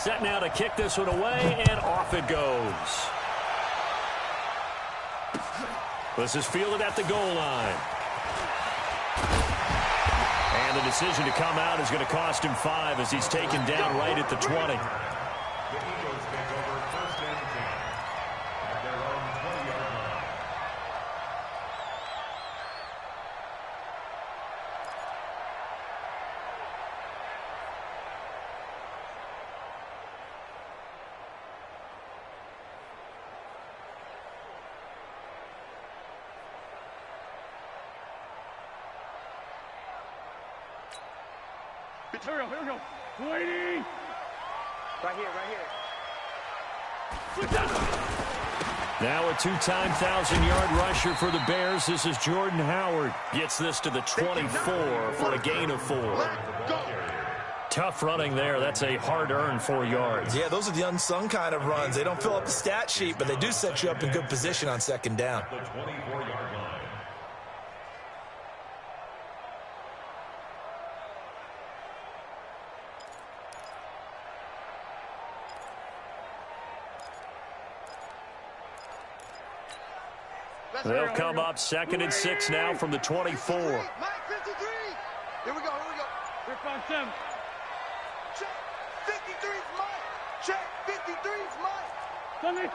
Set now to kick this one away, and off it goes. This is fielded at the goal line. And the decision to come out is going to cost him 5 as he's taken down right at the 20. Here we go. Waiting. Right here. Now a 2-time 1,000-yard rusher for the Bears. This is Jordan Howard. Gets this to the 24 for a gain of 4. Tough running there. That's a hard-earned 4 yards. Yeah, those are the unsung kind of runs. They don't fill up the stat sheet, but they do set you up in good position on second down. The 24-yard line. They'll come up 2nd and 6 now from the 24. Mike 53. Here we go. Here comes Tim. Check. 53's Mike. Check. 53's Mike. Sunday.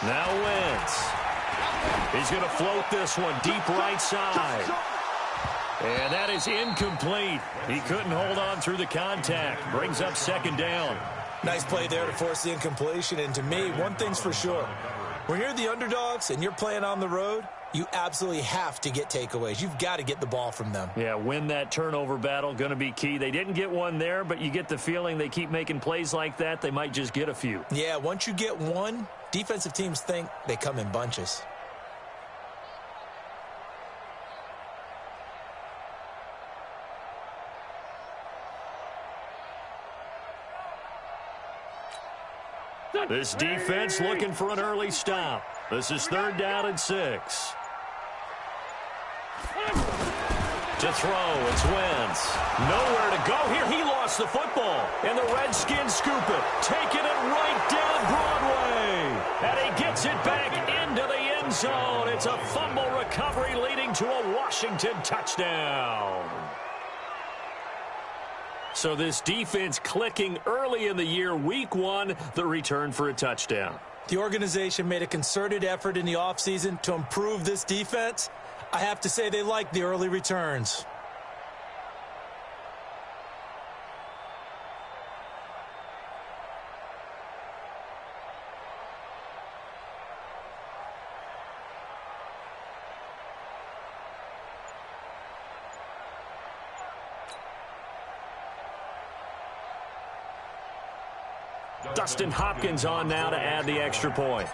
Now Wentz. He's going to float this one deep right side. And that is incomplete. He couldn't hold on through the contact. Brings up 2nd down. Nice play there to force the incompletion. And to me, one thing's for sure. When you're the underdogs and you're playing on the road, you absolutely have to get takeaways. You've got to get the ball from them. Yeah, win that turnover battle, going to be key. They didn't get one there, but you get the feeling they keep making plays like that, they might just get a few. Yeah, once you get one, defensive teams think they come in bunches. This defense looking for an early stop. This is 3rd down and 6. To throw, it's Wentz. Nowhere to go here. He lost the football. And the Redskins scoop it, taking it right down Broadway. And he gets it back into the end zone. It's a fumble recovery leading to a Washington touchdown. So this defense clicking early in the year, week 1, the return for a touchdown. The organization made a concerted effort in the offseason to improve this defense. I have to say they like the early returns. Dustin Hopkins on now to add the extra point.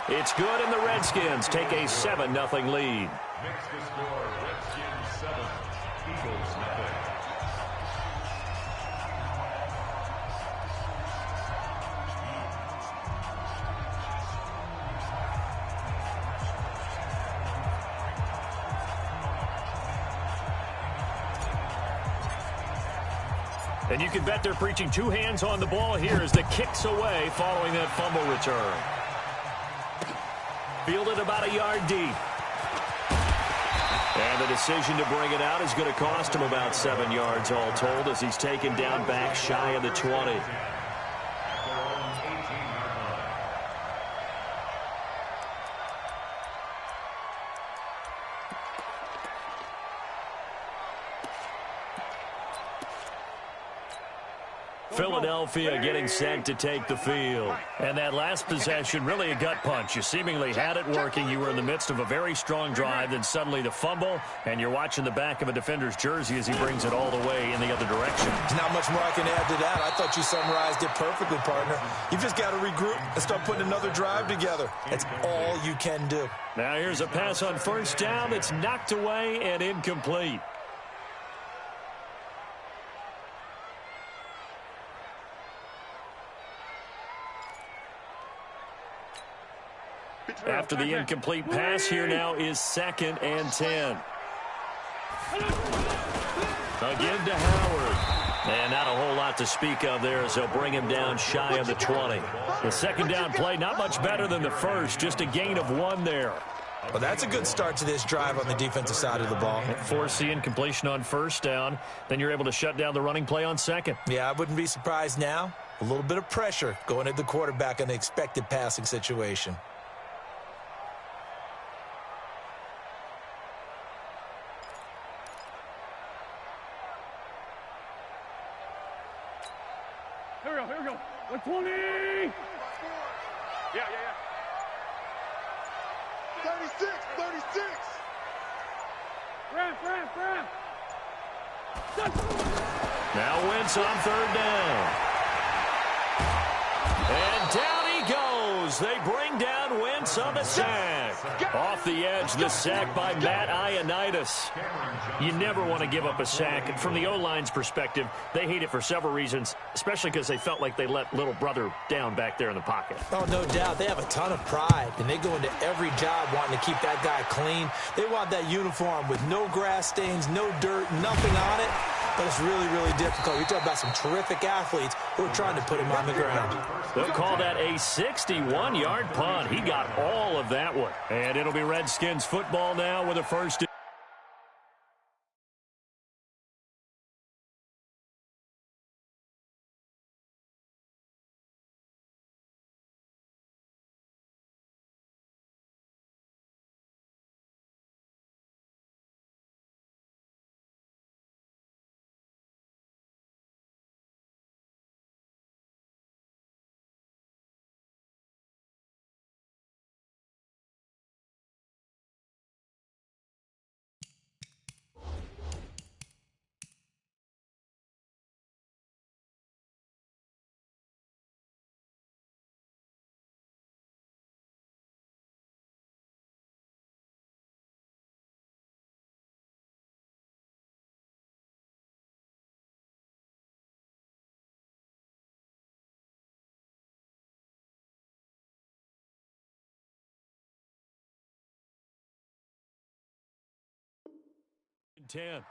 It's good, and the Redskins take a 7-0 lead. Makes the score Redskins 7, Eagles 0. And you can bet they're preaching 2 hands on the ball here as the kick's away following that fumble return. Fielded about a yard deep. And the decision to bring it out is going to cost him about 7 yards all told as he's taken down back shy of the 20. Philadelphia getting set to take the field. And that last possession, really a gut punch. You seemingly had it working. You were in the midst of a very strong drive, then suddenly the fumble, and you're watching the back of a defender's jersey as he brings it all the way in the other direction. There's not much more I can add to that. I thought you summarized it perfectly, partner. You've just got to regroup and start putting another drive together. That's all you can do. Now here's a pass on 1st down. It's knocked away and incomplete. After the incomplete pass, here now is 2nd and 10. Again to Howard. And not a whole lot to speak of there as they'll bring him down shy of the 20. The second down play, not much better than the first, just a gain of 1 there. Well, that's a good start to this drive on the defensive side of the ball. Force the incompletion on first down. Then you're able to shut down the running play on second. Yeah, I wouldn't be surprised now. A little bit of pressure going at the quarterback in the expected passing situation. Here we go. 120. Yeah. 36. Ramp. Now Wentz on third down. And down he goes. They bring down Wentz on the sack. Off the edge, the sack by Matt Ioannidis. You never want to give up a sack. From the O-line's perspective, they hate it for several reasons, especially because they felt like they let little brother down back there in the pocket. Oh, no doubt. They have a ton of pride, and they go into every job wanting to keep that guy clean. They want that uniform with no grass stains, no dirt, nothing on it. But it's really, really difficult. You're talking about some terrific athletes who are trying to put him on the ground. They'll call that a 61-yard punt. He got all of that one. And it'll be Redskins football now with a first. Ten.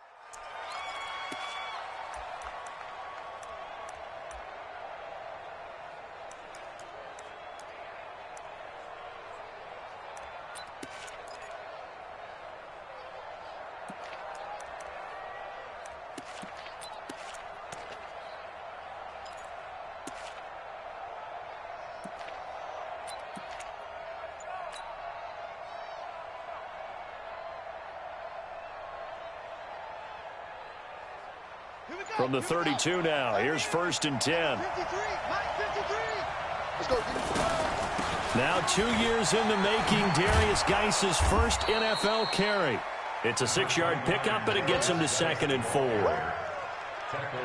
From the 32 now, here's 1st and 10. 53. Let's go. Now 2 years in the making, Darius Geis's first NFL carry. It's a 6-yard pickup, but it gets him to 2nd and 4. All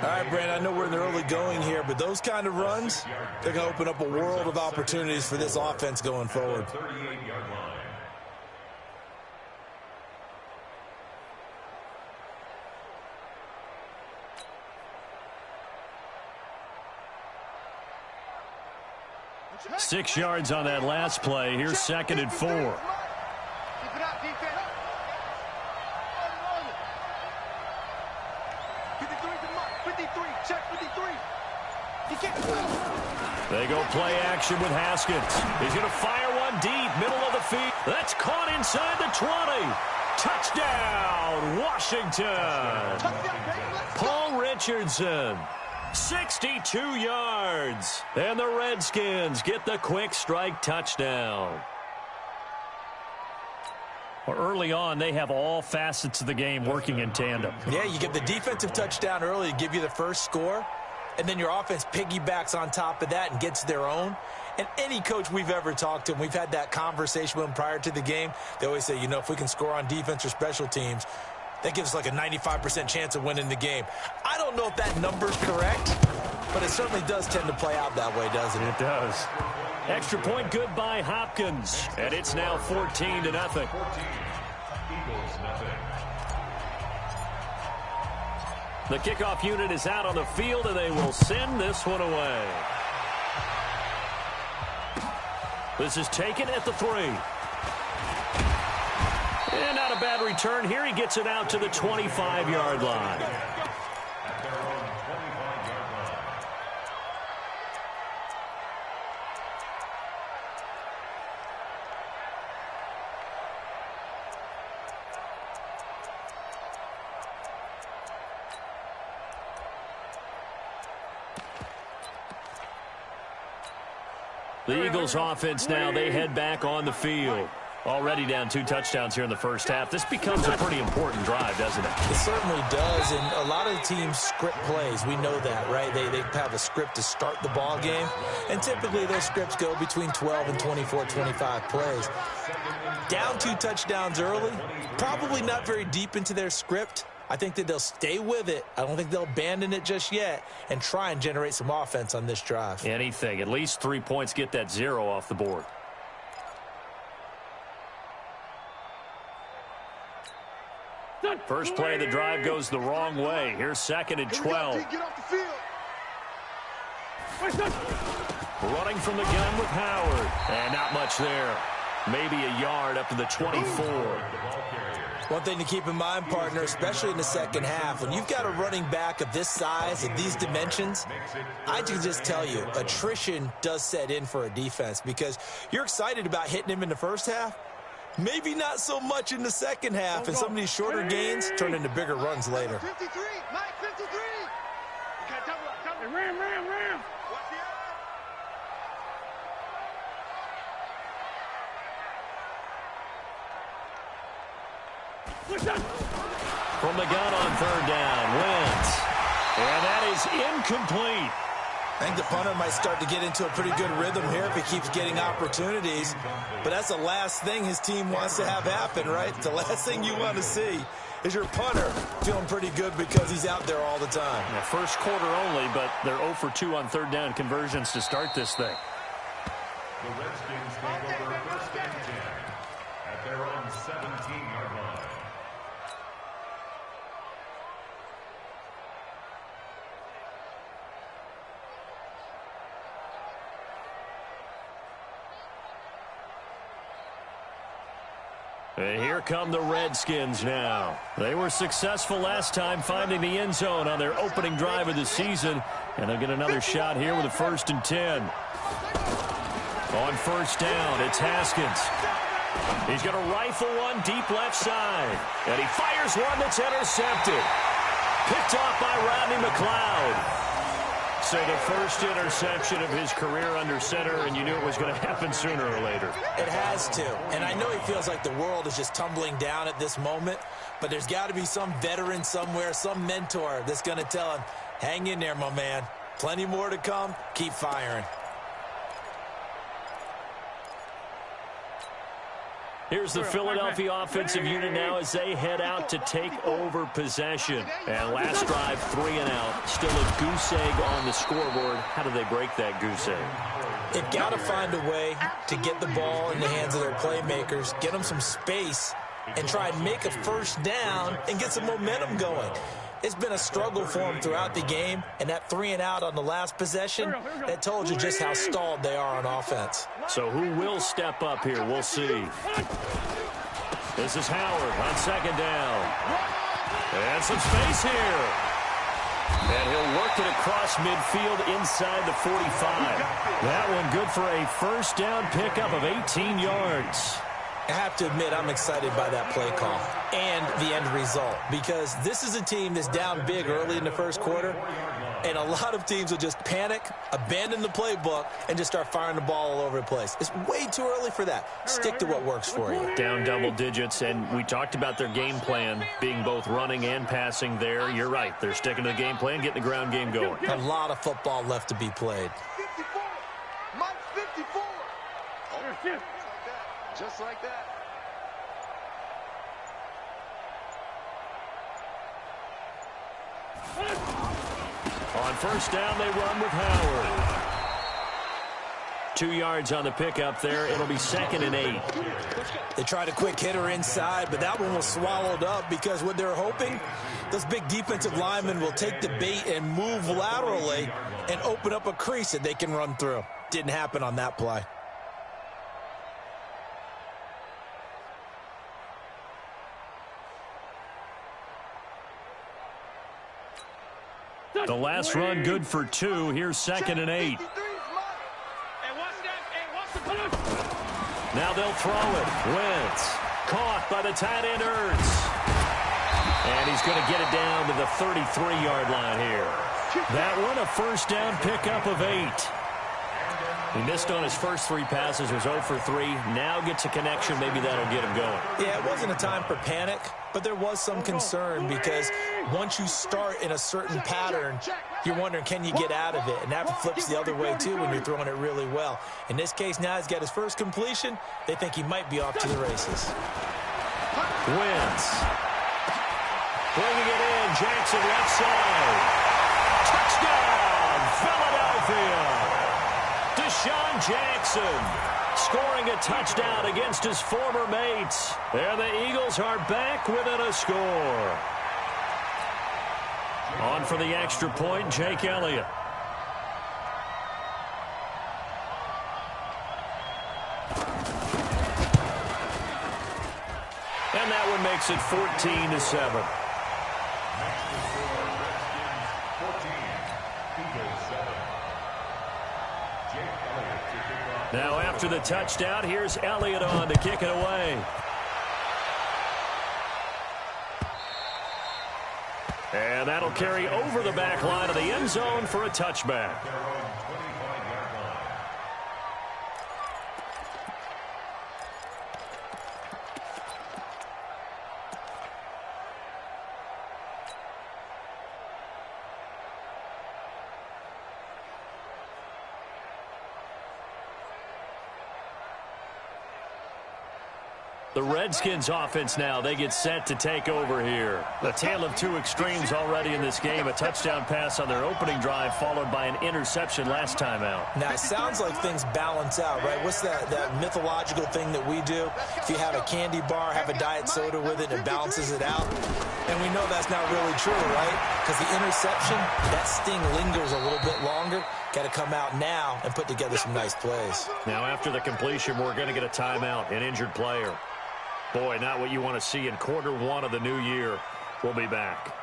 right, Brandon, I know we're in the early going here, but those kind of runs, they're going to open up a world of opportunities for this offense going forward. 38-yard line. Six yards on that last play. Here's 2nd and 4. Keep it out, defense. 53 to Mike. 53. Check 53. He can't. They go play action with Haskins. He's going to fire one deep, middle of the field. That's caught inside the 20. Touchdown, Washington. Paul Richardson. 62 yards. And the Redskins get the quick strike touchdown. Well, early on, they have all facets of the game working in tandem. Yeah, you get the defensive touchdown early to give you the first score, and then your offense piggybacks on top of that and gets their own. And any coach we've ever talked to, and we've had that conversation with them prior to the game, they always say, you know, if we can score on defense or special teams, that gives us like a 95% chance of winning the game. I don't know if that number's correct, but it certainly does tend to play out that way, doesn't it? It does. Extra point good by Hopkins, and it's now 14-0. Eagles, nothing. The kickoff unit is out on the field, and they will send this one away. This is taken at the 3. And not a bad return here. He gets it out to the 25-yard line. At their own 25-yard line. The Eagles offense now, they head back on the field. Already down 2 touchdowns here in the first half. This becomes a pretty important drive, doesn't it? It certainly does, and a lot of the teams script plays. We know that, right? They have a script to start the ball game, and typically those scripts go between 12 and 24, 25 plays. Down 2 touchdowns early, probably not very deep into their script. I think that they'll stay with it. I don't think they'll abandon it just yet and try and generate some offense on this drive. Anything. At least 3 points, get that 0 off the board. First play of the drive goes the wrong way. Here's 2nd and 12. Get off the field. Running from the gun with Howard. And not much there. Maybe a yard up to the 24. One thing to keep in mind, partner, especially in the second half, when you've got a running back of this size, of these dimensions, I can just tell you, attrition does set in for a defense because you're excited about hitting him in the first half. Maybe not so much in the second half, and some of these shorter gains turn into bigger runs later. 53, Mike, 53. You got double up, double. Ram. Watch the From the gun on 3rd down, Wentz. And that is incomplete. I think the punter might start to get into a pretty good rhythm here if he keeps getting opportunities. But that's the last thing his team wants to have happen, right? The last thing you want to see is your punter feeling pretty good because he's out there all the time. Yeah, first quarter only, but they're 0 for 2 on 3rd down conversions to start this thing. The Redskins take over 1st and 10 at their own 17-yard line. And here come the Redskins now. They were successful last time finding the end zone on their opening drive of the season. And they'll get another shot here with a 1st and 10. On 1st down, it's Haskins. He's going to rifle one deep left side. And he fires one that's intercepted. Picked off by Rodney McLeod. So the first interception of his career under center, and you knew it was going to happen sooner or later. It has to. And I know he feels like the world is just tumbling down at this moment, but there's got to be some veteran somewhere, some mentor that's going to tell him, hang in there, my man. Plenty more to come. Keep firing. Here's the Philadelphia offensive unit now as they head out to take over possession. And last drive, 3 and out. Still a goose egg on the scoreboard. How do they break that goose egg? They've got to find a way to get the ball in the hands of their playmakers, get them some space, and try and make a 1st down and get some momentum going. It's been a struggle for them throughout the game, and that 3 and out on the last possession, that told you just how stalled they are on offense. So who will step up here? We'll see. This is Howard on 2nd down. And some space here. And he'll work it across midfield inside the 45. That one good for a 1st down pickup of 18 yards. I have to admit, I'm excited by that play call and the end result because this is a team that's down big early in the first quarter, and a lot of teams will just panic, abandon the playbook, and just start firing the ball all over the place. It's way too early for that. Stick to what works for you. Down double digits, and we talked about their game plan being both running and passing there. You're right. They're sticking to the game plan, getting the ground game going. A lot of football left to be played. 54. Mike, 54. Oh, just like that. On 1st down, they run with Howard. 2 yards on the pickup there. It'll be 2nd and 8. They tried a quick hitter inside, but that one was swallowed up because what they're hoping, those big defensive linemen will take the bait and move laterally and open up a crease that they can run through. Didn't happen on that play. The last run good for 2. Here's 2nd and 8. Now they'll throw it. Wentz caught by the tight end Ertz. And he's going to get it down to the 33-yard line here. That one a first down pickup of 8. He missed on his first 3 passes, was 0 for 3. Now gets a connection. Maybe that'll get him going. Yeah, it wasn't a time for panic, but there was some concern because once you start in a certain pattern, you're wondering, can you get out of it? And that flips the other way, too, when you're throwing it really well. In this case, now he's got his first completion. They think he might be off to the races. Wentz. Bringing it in. Jackson left side. Touchdown, Philadelphia. Deshaun Jackson scoring a touchdown against his former mates. And the Eagles are back within a score. On for the extra point, Jake Elliott. And that one makes it 14-7. Now after the touchdown, here's Elliott on to kick it away. And that'll carry over the back line of the end zone for a touchback. The Redskins offense now, they get set to take over here. A tale of 2 extremes already in this game. A touchdown pass on their opening drive followed by an interception last time out. Now, it sounds like things balance out, right? What's that mythological thing that we do? If you have a candy bar, have a diet soda with it, and it balances it out. And we know that's not really true, right? Because the interception, that sting lingers a little bit longer. Got to come out now and put together some nice plays. Now, after the completion, we're going to get a timeout, an injured player. Boy, not what you want to see in quarter 1 of the new year. We'll be back.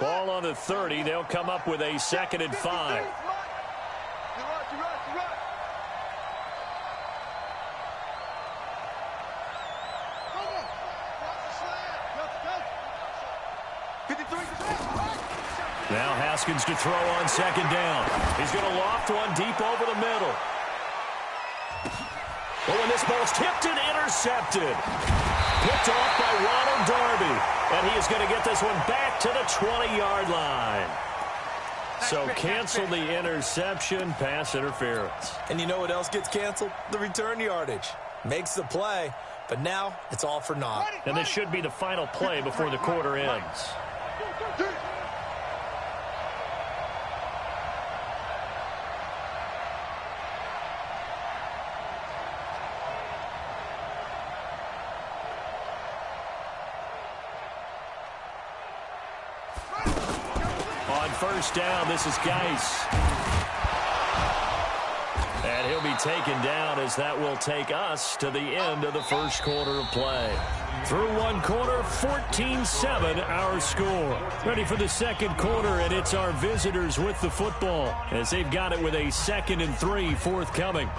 Ball on the 30. They'll come up with a 2nd and 5. Now Haskins to throw on 2nd down. He's going to loft one deep over the middle. Oh, and this ball's tipped and intercepted. Picked off by Ronald Darby. And he is going to get this one back to the 20-yard line. So cancel the interception, pass interference. And you know what else gets canceled? The return yardage. Makes the play, but now it's all for naught. And this should be the final play before the quarter ends. First down, this is Geis. And he'll be taken down as that will take us to the end of the first quarter of play. Through one quarter, 14-7 our score. Ready for the second quarter, and it's our visitors with the football as they've got it with a 2nd and 3 forthcoming.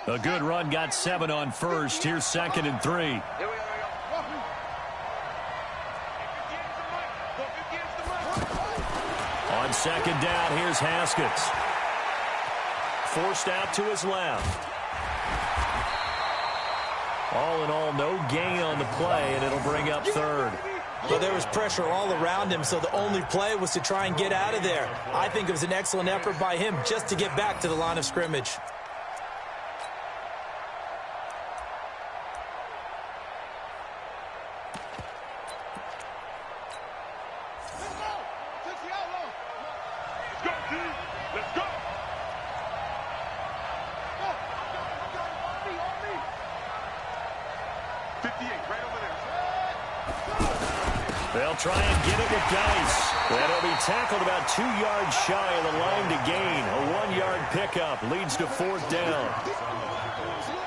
A good run, got 7 on first. Here's 2nd and 3. On second down, here's Haskins. Forced out to his left. All in all, no gain on the play, and it'll bring up third. Well, there was pressure all around him, so the only play was to try and get out of there. I think it was an excellent effort by him just to get back to the line of scrimmage. They'll try and get it with Dice. That'll be tackled about 2 yards shy of the line to gain. A 1-yard pickup leads to fourth down.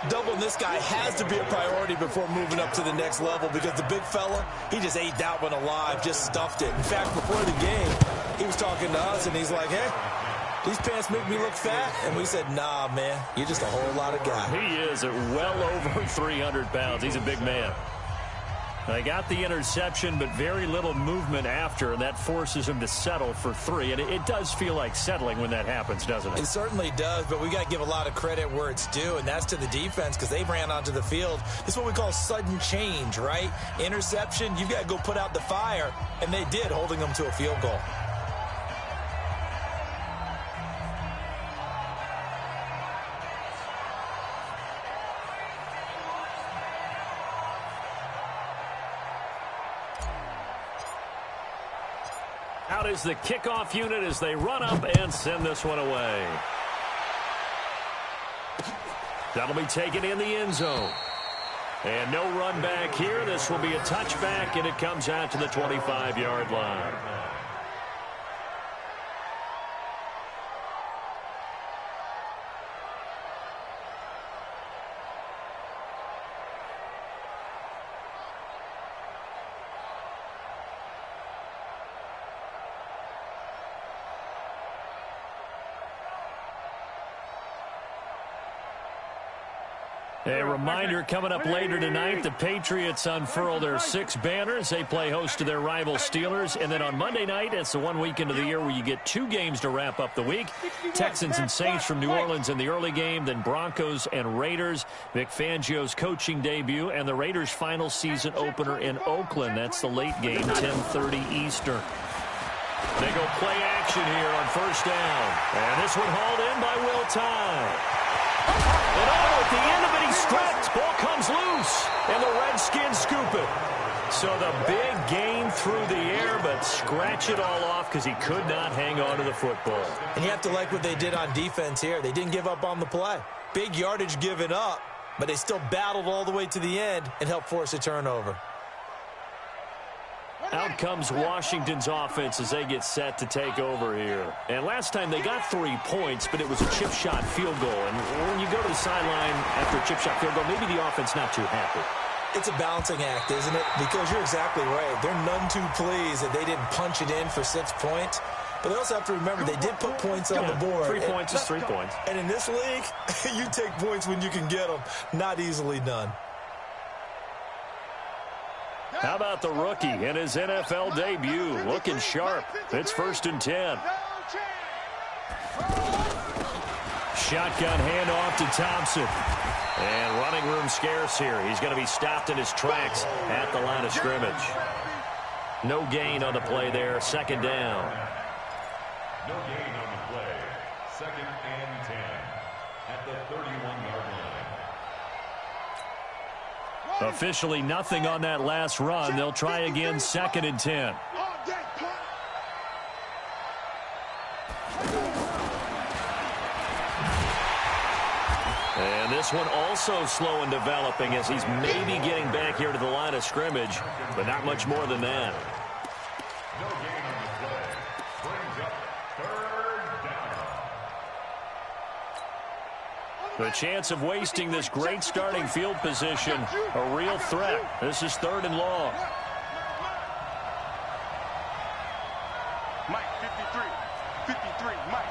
Doubling this guy has to be a priority before moving up to the next level because the big fella, he just ate that one alive, just stuffed it. In fact, before the game, he was talking to us, and he's like, hey, these pants make me look fat. And we said, nah, man, you're just a whole lot of guy. He is at well over 300 pounds. He's a big man. They got the interception, but very little movement after, and that forces him to settle for 3. And it does feel like settling when that happens, doesn't it? It certainly does, but we got to give a lot of credit where it's due, and that's to the defense because they ran onto the field. This is what we call sudden change, right? Interception, you've got to go put out the fire, and they did, holding them to a field goal. Out is the kickoff unit as they run up and send this one away. That'll be taken in the end zone. And no run back here. This will be a touchback, and it comes out to the 25-yard line. A reminder coming up later tonight, the Patriots unfurl their 6 banners. They play host to their rival Steelers. And then on Monday night, it's the one weekend of the year where you get 2 games to wrap up the week. Texans and Saints from New Orleans in the early game, then Broncos and Raiders. Vic Fangio's coaching debut and the Raiders' final season opener in Oakland. That's the late game, 10:30 Eastern. They go play action here on first down. And this one hauled in by Will Tye. And at the end of it, he's stripped. Ball comes loose, and the Redskins scoop it. So the big gain through the air, but scratch it all off because he could not hang on to the football. And you have to like what they did on defense here. They didn't give up on the play. Big yardage given up, but they still battled all the way to the end and helped force a turnover. Out comes Washington's offense as they get set to take over here. And last time they got 3 points, but it was a chip shot field goal. And when you go to the sideline after a chip shot field goal, maybe the offense not too happy. It's a balancing act, isn't it? Because you're exactly right. They're none too pleased that they didn't punch it in for 6 points. But they also have to remember they did put points on the board. 3 points is 3 points. And in this league, you take points when you can get them. Not easily done. How about the rookie in his NFL debut? Looking sharp. It's 1st and 10. Shotgun handoff to Thompson. And running room scarce here. He's going to be stopped in his tracks at the line of scrimmage. No gain on the play there. 2nd down. No gain on the play. 2nd and 10 at the 31-yard line. Officially nothing on that last run. They'll try again 2nd and 10. And this one also slow in developing as he's maybe getting back here to the line of scrimmage, but not much more than that. No gain on the play. Brings up 3rd down. The chance of wasting this great starting field position, a real threat. This is 3rd and long. Mike, 53. 53, Mike.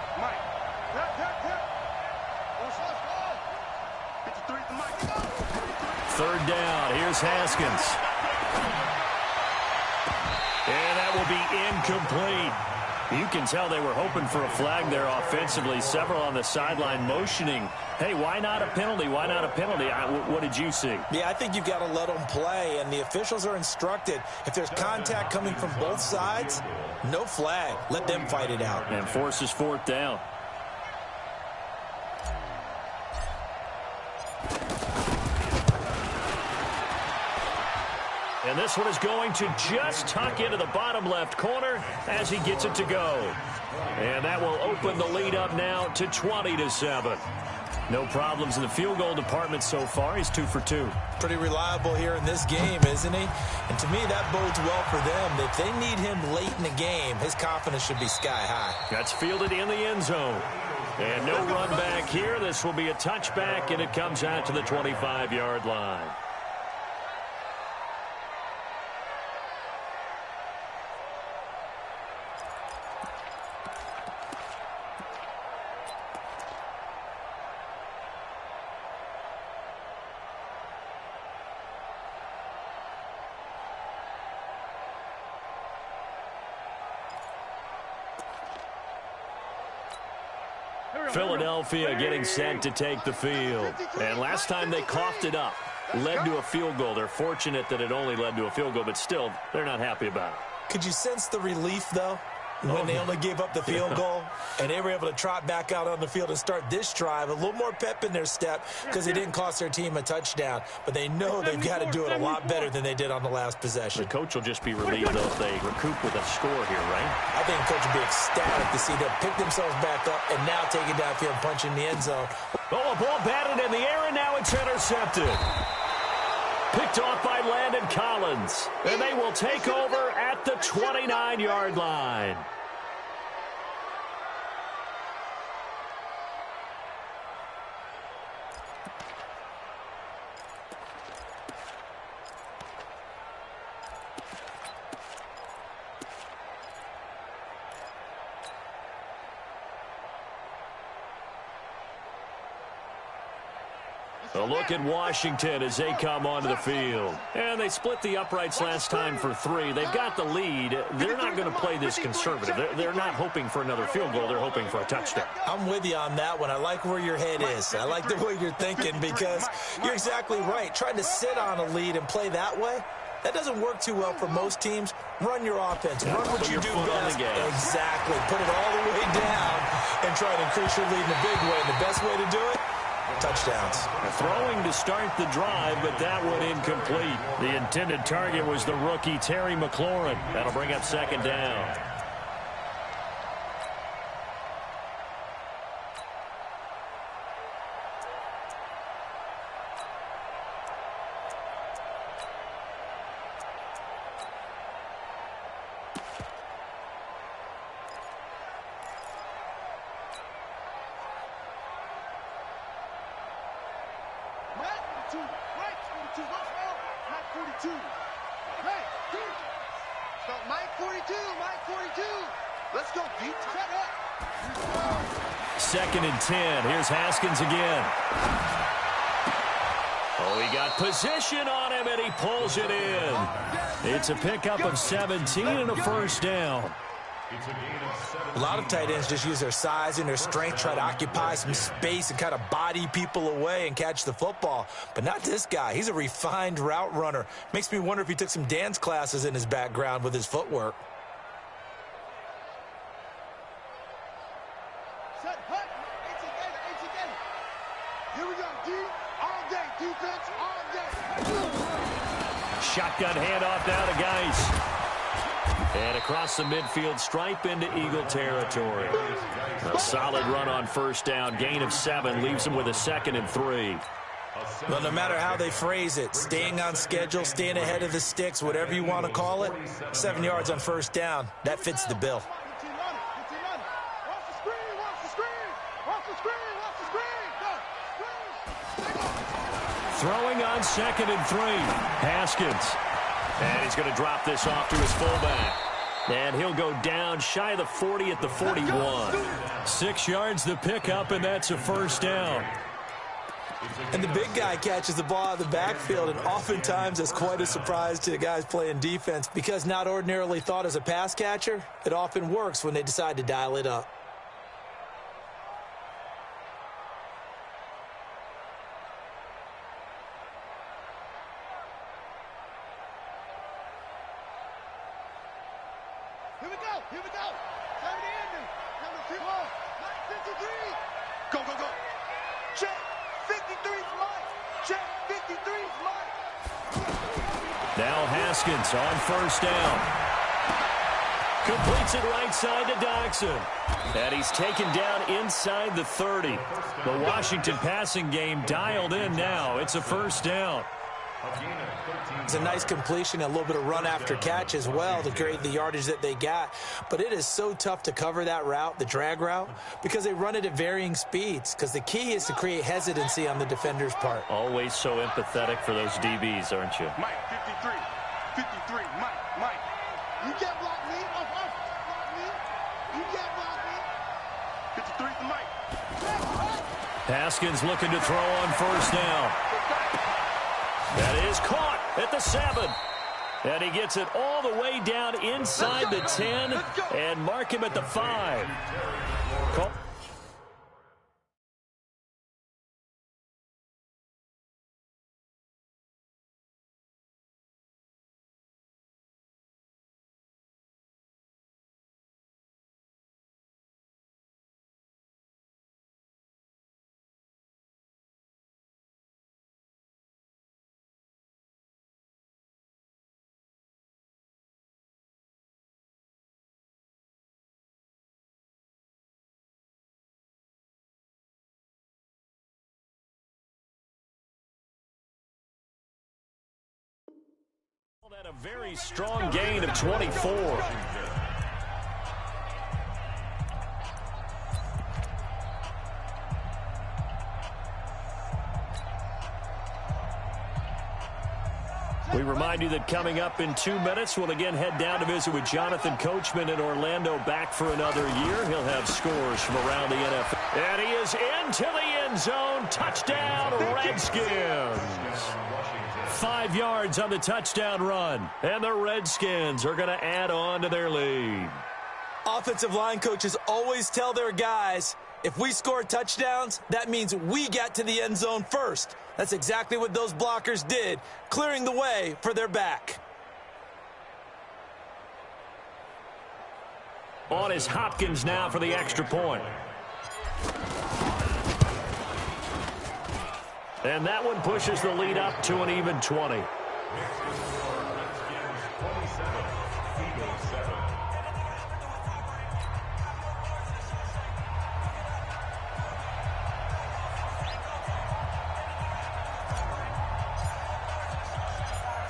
53 to Mike. 3rd down. Here's Haskins. And that will be incomplete. You can tell they were hoping for a flag there offensively. Several on the sideline motioning, hey, why not a penalty? Why not a penalty? What did you see? Yeah, I think you've got to let them play, and the officials are instructed. If there's contact coming from both sides, no flag. Let them fight it out. And forces fourth down. And this one is going to just tuck into the bottom left corner as he gets it to go. And that will open the lead up now to 20-7. No problems in the field goal department so far. He's 2 for 2. Pretty reliable here in this game, isn't he? And to me, that bodes well for them. If they need him late in the game, his confidence should be sky high. That's fielded in the end zone. And no run back here. This will be a touchback, and it comes out to the 25-yard line. Philadelphia getting set to take the field. And last time they coughed it up, led to a field goal. They're fortunate that it only led to a field goal, but still, they're not happy about it. Could you sense the relief, though, when they only gave up the field goal and they were able to trot back out on the field and start this drive? A little more pep in their step because they didn't cost their team a touchdown, but they know they've got to do it a lot better than they did on the last possession. The coach will just be relieved, though, if they recoup with a score here, right? I think the coach will be ecstatic to see them pick themselves back up and now take it downfield and punch in the end zone. Oh, a ball batted in the air, and now it's intercepted. Picked off by Landon Collins. And they will take over at the 29-yard line. A look at Washington as they come onto the field. And they split the uprights last time for 3. They've got the lead. They're not going to play this conservative. They're not hoping for another field goal. They're hoping for a touchdown. I'm with you on that one. I like where your head is. I like the way you're thinking because you're exactly right. Trying to sit on a lead and play that way, that doesn't work too well for most teams. Run your offense. Run what you do best. Exactly. Put it all the way down and try to increase your lead in a big way. And the best way to do it, touchdowns. Throwing to start the drive, but that one incomplete. The intended target was the rookie Terry McLaurin. That'll bring up second down. Second and 10. Here's Haskins again. Oh, he got position on him, and he pulls it in. It's a pickup of 17 and a first down. A lot of tight ends just use their size and their strength, try to occupy some space and kind of body people away and catch the football. But not this guy. He's a refined route runner. Makes me wonder if he took some dance classes in his background with his footwork. Shotgun handoff now to Geis. And across the midfield stripe into Eagle territory. A solid run on first down. Gain of 7 leaves him with a 2nd and 3. Well, no matter how they phrase it, staying on schedule, staying ahead of the sticks, whatever you want to call it, 7 yards on first down, that fits the bill. Throwing on 2nd and 3. Haskins. And he's going to drop this off to his fullback. And he'll go down shy of the 40 at the 41. 6 yards the pickup, and that's a first down. And the big guy catches the ball out of the backfield, and oftentimes it's quite a surprise to the guys playing defense because not ordinarily thought as a pass catcher, it often works when they decide to dial it up. Here we go. Here we go. Time to end it. Number 2 on. 53. Go, go, go. Check. 53's mine. Check. 53's mine. Now Haskins on first down. Completes it right side to Doxson. And he's taken down inside the 30. The Washington passing game dialed in now. It's a first down. It's a nice completion, a little bit of run after catch as well to create the yardage that they got. But it is so tough to cover that route, the drag route, because they run it at varying speeds. Because the key is to create hesitancy on the defender's part. Always so empathetic for those DBs, aren't you? Mike, 53. 53. Mike. You can't block me. Block me. You can't block me. 53's the Mike. Haskins looking to throw on first down. That is caught at the 7. And he gets it all the way down inside the 10 and mark him at the 5. At a very strong gain of 24. We remind you that coming up in 2 minutes, we'll again head down to visit with Jonathan Coachman in Orlando, back for another year. He'll have scores from around the NFL. And he is into the end zone. Touchdown, Redskins. 5 yards on the touchdown run. And the Redskins are going to add on to their lead. Offensive line coaches always tell their guys, if we score touchdowns, that means we get to the end zone first. That's exactly what those blockers did, clearing the way for their back. On is Hopkins now for the extra point. And that one pushes the lead up to an even 20.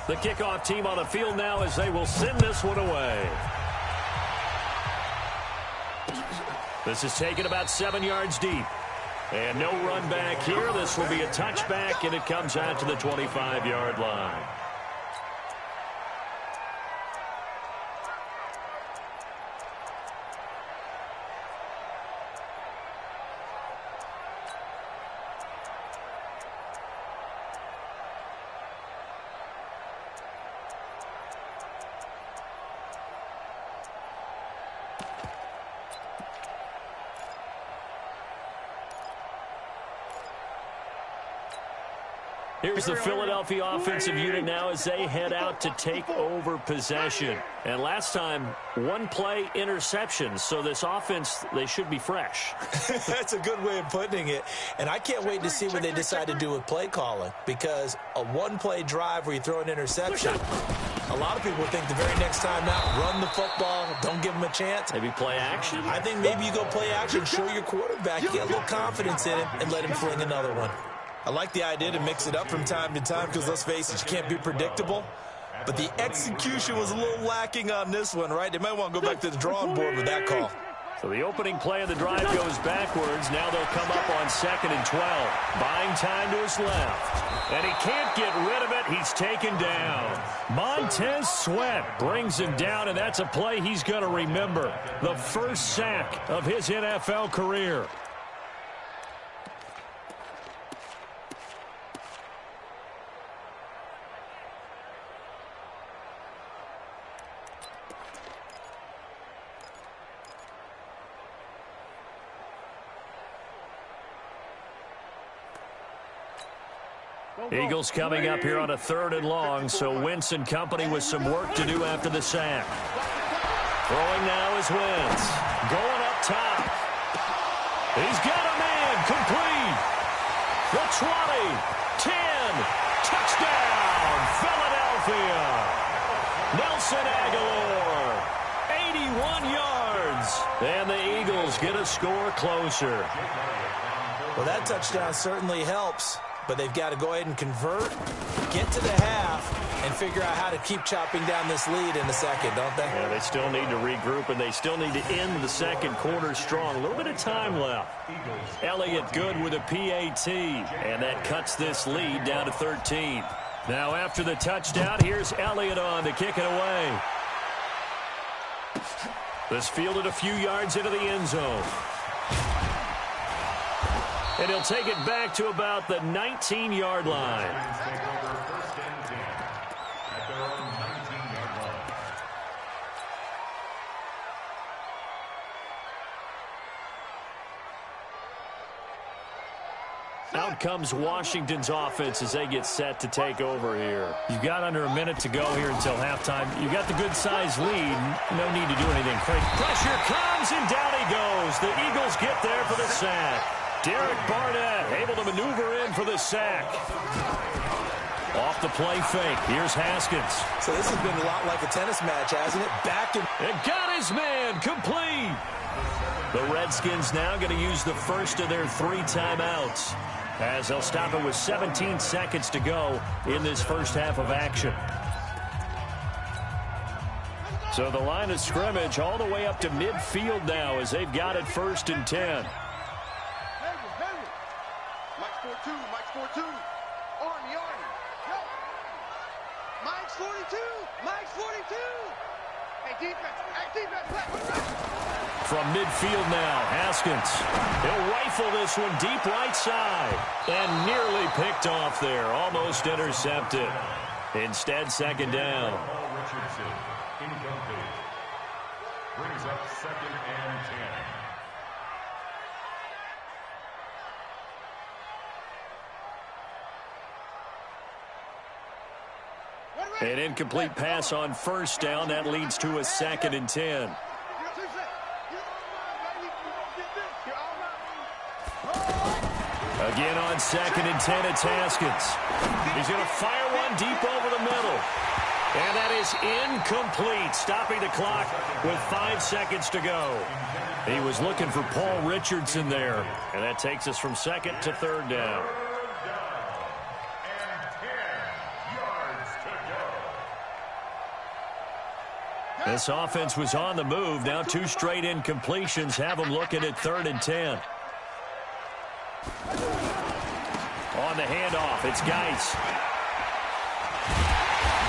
The kickoff team on the field now as they will send this one away. This is taken about 7 yards deep. And no run back here. This will be a touchback, and it comes out to the 25-yard line. Here's the Philadelphia offensive unit now as they head out to take over possession. And last time, one play interception. So this offense, they should be fresh. That's a good way of putting it. And I can't wait to see what they decide to do with play calling. Because a one-play drive where you throw an interception, a lot of people think the very next time out, run the football, don't give them a chance. Maybe play action? I think maybe you go play action, show your quarterback, get a little confidence in him, and let him fling another one. I like the idea to mix it up from time to time because, let's face it, you can't be predictable. But the execution was a little lacking on this one, right? They might want to go back to the drawing board with that call. So the opening play of the drive goes backwards. Now they'll come up on 2nd and 12. Buying time to his left. And he can't get rid of it. He's taken down. Montez Sweat brings him down, and that's a play he's going to remember. The first sack of his NFL career. Eagles coming up here on a 3rd and long, so Wentz and company with some work to do after the sack. Throwing now is Wentz. Going up top. He's got a man. Complete. The 20. 10. Touchdown. Philadelphia. Nelson Aguilar. 81 yards. And the Eagles get a score closer. Well, that touchdown certainly helps, but they've got to go ahead and convert, get to the half, and figure out how to keep chopping down this lead in the second, don't they? Yeah, they still need to regroup, and they still need to end the second quarter strong. A little bit of time left. Elliott good with a PAT, and that cuts this lead down to 13. Now after the touchdown, here's Elliott on to kick it away. This fielded a few yards into the end zone. And he'll take it back to about the 19-yard line. Out comes Washington's offense as they get set to take over here. You've got under a minute to go here until halftime. You've got the good-sized lead. No need to do anything crazy. Pressure comes, and down he goes. The Eagles get there for the sack. Derek Barnett able to maneuver in for the sack. Off the play fake. Here's Haskins. So this has been a lot like a tennis match, hasn't it? Back to... And got his man. Complete. The Redskins now going to use the first of their 3 timeouts, as they'll stop it with 17 seconds to go in this first half of action. So the line of scrimmage all the way up to midfield now as they've got it 1st and 10. Mike's 4-2. Army. Mike's 42. Mike's 42. Hey, defense. From midfield now, Haskins. He'll rifle this one deep right side. And nearly picked off there. Almost intercepted. Instead, 2nd down. Richardson, incomplete. Brings up 2nd and 10. An incomplete pass on 1st down. That leads to a 2nd and 10. Again on 2nd and 10, it's Haskins. He's going to fire one deep over the middle. And that is incomplete, stopping the clock with 5 seconds to go. He was looking for Paul Richardson there. And that takes us from 2nd to 3rd down. This offense was on the move. Now 2 straight incompletions have them looking at 3rd and 10. On the handoff, it's Geis.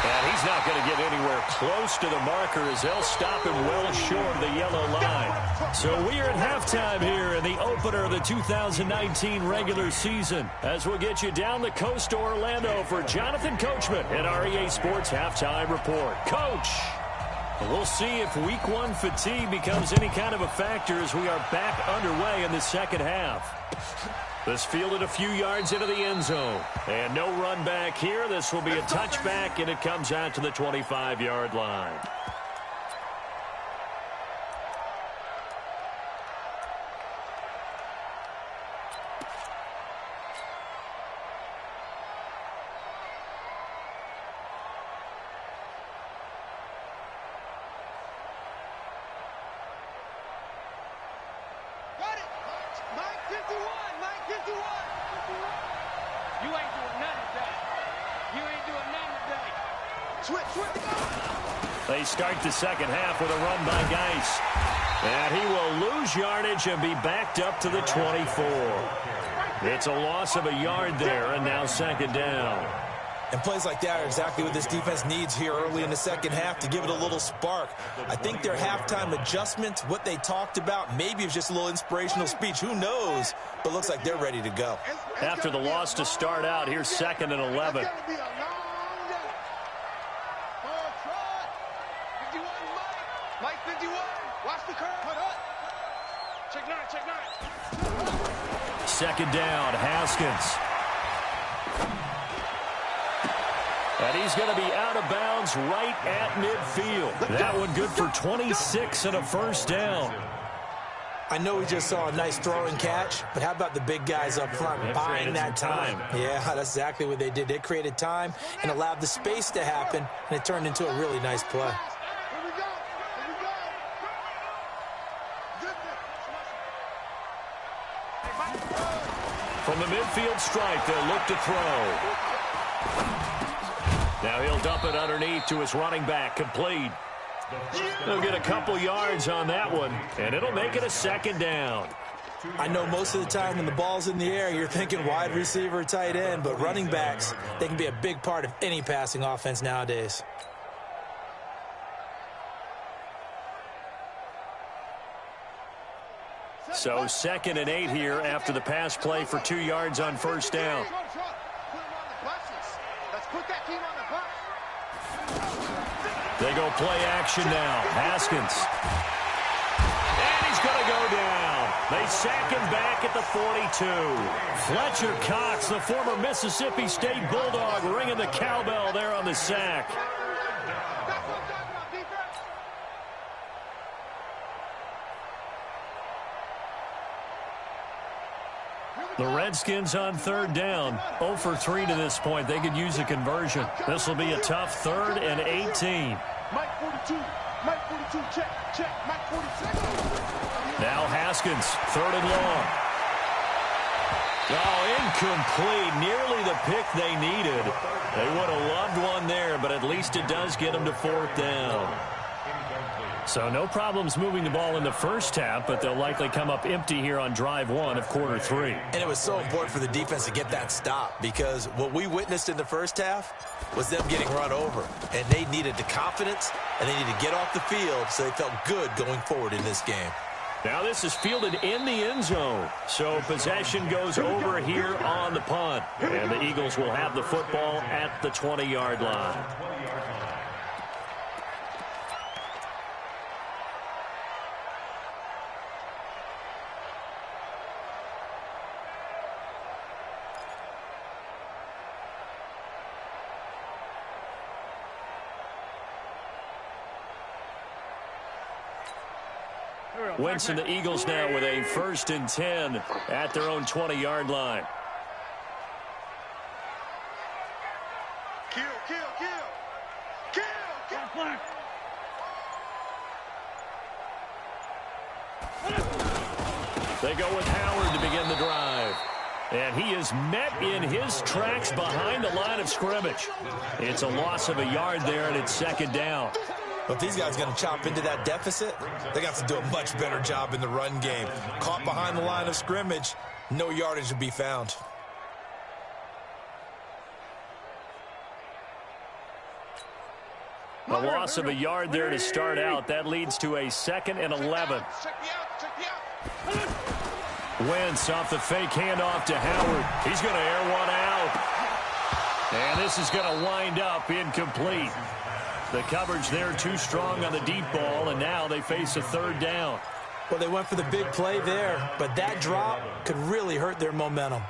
And he's not going to get anywhere close to the marker as they'll stop him well short of the yellow line. So we are at halftime here in the opener of the 2019 regular season, as we'll get you down the coast to Orlando for Jonathan Coachman at our EA Sports Halftime Report. Coach! We'll see if week 1 fatigue becomes any kind of a factor as we are back underway in the second half. This fielded a few yards into the end zone. And no run back here. This will be a touchback, and it comes out to the 25-yard line. They start the second half with a run by Geis. And he will lose yardage and be backed up to the 24. It's a loss of a yard there, and now 2nd down. And plays like that are exactly what this defense needs here early in the second half to give it a little spark. I think their halftime adjustment, what they talked about, maybe it was just a little inspirational speech. Who knows? But looks like they're ready to go. After the loss to start out, here's 2nd and 11. Mike 51, watch the curve. Check 9. 2nd down, Haskins. And he's going to be out of bounds right at midfield. That one good for 26 and a first down. I know we just saw a nice throwing catch, but how about the big guys up front buying that time? Yeah, that's exactly what they did. They created time and allowed the space to happen, and it turned into a really nice play. From the midfield stripe, they'll look to throw. Now he'll dump it underneath to his running back, complete. He'll get a couple yards on that one, and it'll make it a second down. I know most of the time when the ball's in the air, you're thinking wide receiver, tight end, but running backs, they can be a big part of any passing offense nowadays. So 2nd and 8 here after the pass play for 2 yards on first down. They go play action now. Haskins. And he's going to go down. They sack him back at the 42. Fletcher Cox, the former Mississippi State Bulldog, ringing the cowbell there on the sack. The Redskins on 3rd down. 0 for 3 to this point. They could use a conversion. This will be a tough 3rd and 18. Mike 42. Mike 42. Check. Mike 46. Now Haskins, 3rd and long. Oh, incomplete. Nearly the pick they needed. They would have loved one there, but at least it does get them to 4th down. So no problems moving the ball in the first half, but they'll likely come up empty here on drive 1 of quarter 3. And it was so important for the defense to get that stop, because what we witnessed in the first half was them getting run over. And they needed the confidence, and they needed to get off the field so they felt good going forward in this game. Now this is fielded in the end zone. So possession goes over here on the punt. And the Eagles will have the football at the 20-yard line. Wentz and the Eagles now with a 1st and 10 at their own 20-yard line. Kill. They go with Howard to begin the drive. And he is met in his tracks behind the line of scrimmage. It's a loss of a yard there, and it's 2nd down. But if these guys are going to chop into that deficit, they got to do a much better job in the run game. Caught behind the line of scrimmage, no yardage to be found. A loss of a yard there to start out. That leads to a 2nd and 11. Wentz off the fake handoff to Howard. He's going to air one out. And this is going to wind up incomplete. The coverage there too strong on the deep ball, and now they face a 3rd down. Well, they went for the big play there, but that drop could really hurt their momentum.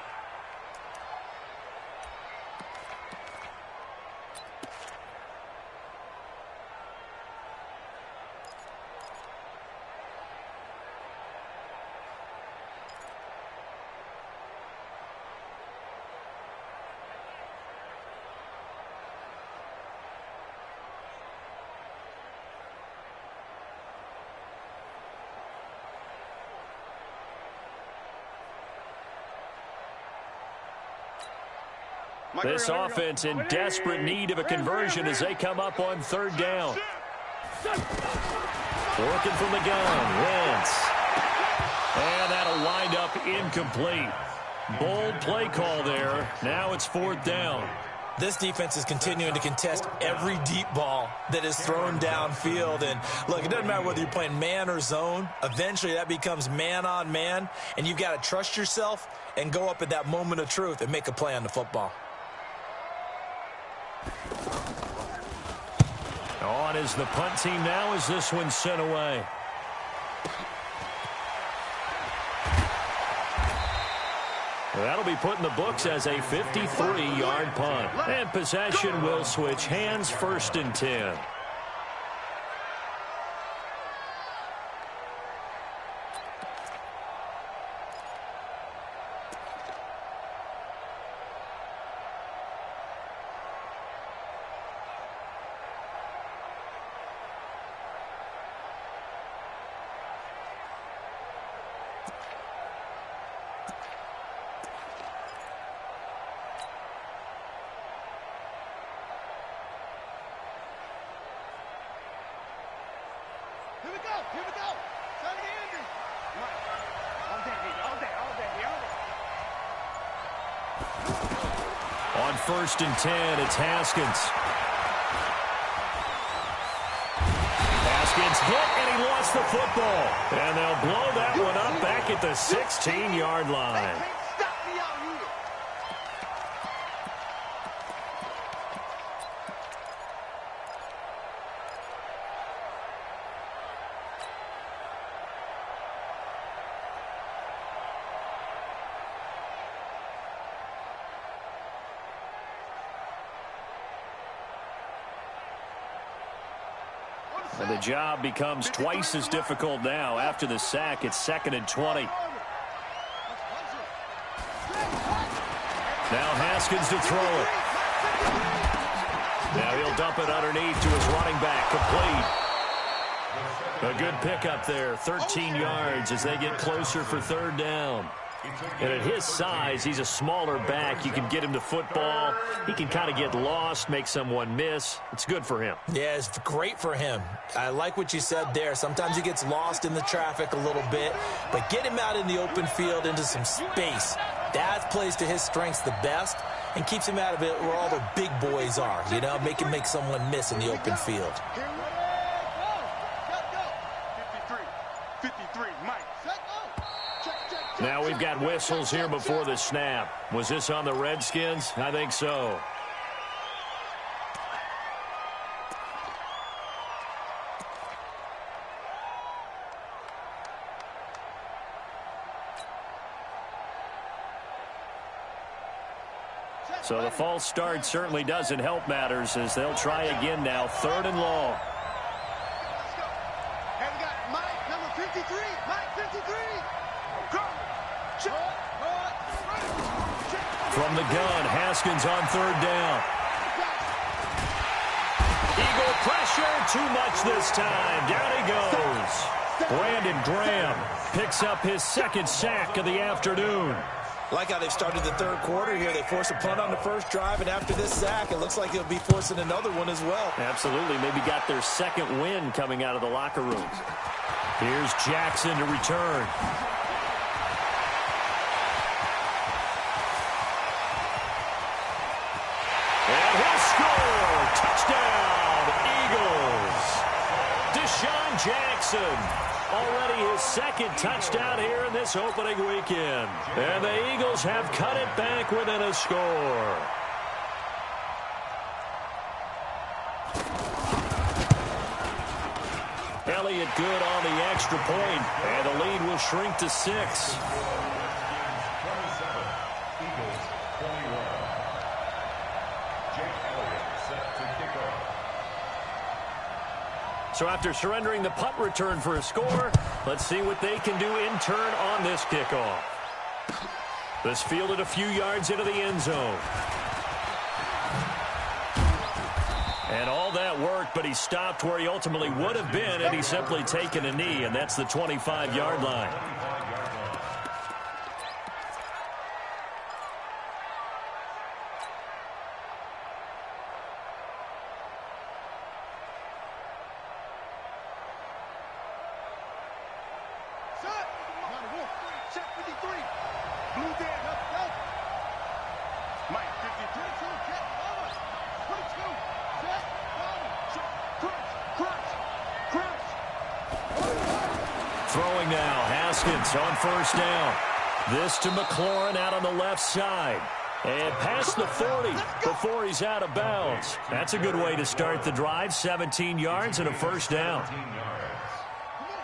This offense in desperate need of a conversion as they come up on 3rd down. Working from the gun, Wentz. And that'll wind up incomplete. Bold play call there. Now it's 4th down. This defense is continuing to contest every deep ball that is thrown downfield. And look, it doesn't matter whether you're playing man or zone. Eventually that becomes man on man. And you've got to trust yourself and go up at that moment of truth and make a play on the football. On is the punt team now as this one's sent away. That'll be put in the books as a 53-yard punt. And possession will switch hands, 1st and 10. Here we go. Here we go. Time to end it. All day, all day, all day, all day. On 1st and 10, it's Haskins. Haskins hit, and he lost the football. And they'll blow that one up back at the 16-yard line. They can't stop me out here. And the job becomes twice as difficult now. After the sack, it's 2nd and 20. Now Haskins to throw it. Now he'll dump it underneath to his running back. Complete. A good pickup there. 13 yards as they get closer for 3rd down. And at his size, he's a smaller back. You can get him to football. He can kind of get lost, make someone miss. It's good for him. Yeah, it's great for him. I like what you said there. Sometimes he gets lost in the traffic a little bit, but get him out in the open field into some space. That plays to his strengths the best and keeps him out of it where all the big boys are, you know, make him make someone miss in the open field. 53, Mike. Set go. Now we've got whistles here before the snap. Was this on the Redskins? I think so. So the false start certainly doesn't help matters as they'll try again now. 3rd and long. Let's go. And we got Mike, number 53. Mike, 53. Go. Check. From the gun, Haskins on 3rd down. Eagle pressure, too much this time. Down he goes. Brandon Graham picks up his 2nd sack of the afternoon. Like how they've started the 3rd quarter here. They force a punt on the 1st drive, and after this sack, it looks like they'll be forcing another one as well. Absolutely. Maybe got their 2nd win coming out of the locker rooms. Here's Jackson to return. And he'll score. Touchdown, Eagles. Deshaun Jackson. Already his 2nd touchdown here in this opening weekend. And the Eagles have cut it back within a score. Elliott good on the extra point, and the lead will shrink to 6. So after surrendering the punt return for a score, let's see what they can do in turn on this kickoff. This fielded a few yards into the end zone. And all that worked, but he stopped where he ultimately would have been had he simply taken a knee, and that's the 25-yard line. Throwing now, Haskins on 1st down. This to McLaurin out on the left side. And past the 40 before he's out of bounds. That's a good way to start the drive. 17 yards and a 1st down.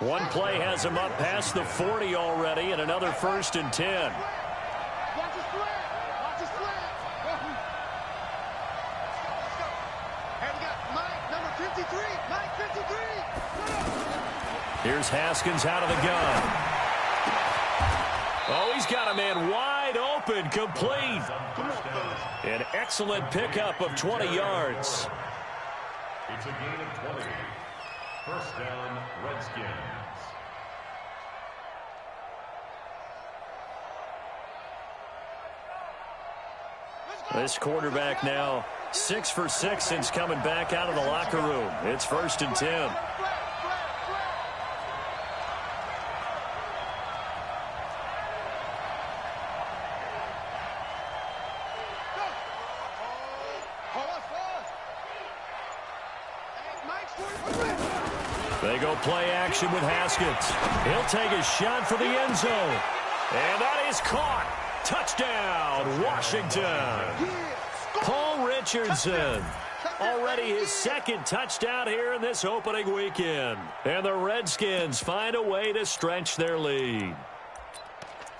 One play has him up past the 40 already and another 1st and 10. Watch his Hey, we got Mike, number 53. Mike, 53. Here's Haskins out of the gun. Oh, he's got a man wide open, complete. An excellent pickup of 20 yards. It's a gain of 20. First down, Redskins. This quarterback now 6 for 6 since coming back out of the locker room. It's 1st and 10. They go play action with Haskins. He'll take a shot for the end zone. And that is caught. Touchdown, Washington. Paul Richardson. Already his second touchdown here in this opening weekend. And the Redskins find a way to stretch their lead.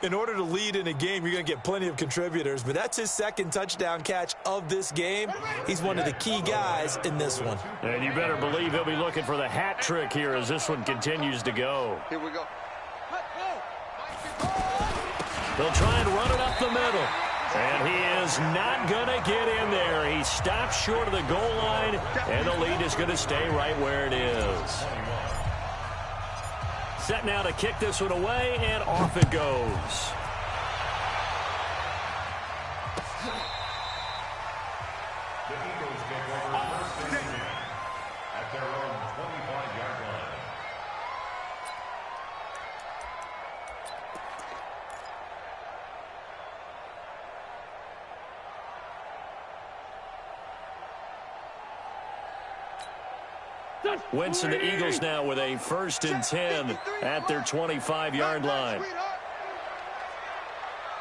In order to lead in a game, you're going to get plenty of contributors, but that's his second touchdown catch of this game. He's one of the key guys in this one. And you better believe he'll be looking for the hat trick here as this one continues to go. Here we go. They'll try and run it up the middle. And he is not going to get in there. He stops short of the goal line, and the lead is going to stay right where it is. Set now to kick this one away, and off it goes. The Eagles take over 1st and 10 at their own 25-yard line. Wentz and the Eagles now with a 1st and 10 at their 25-yard line.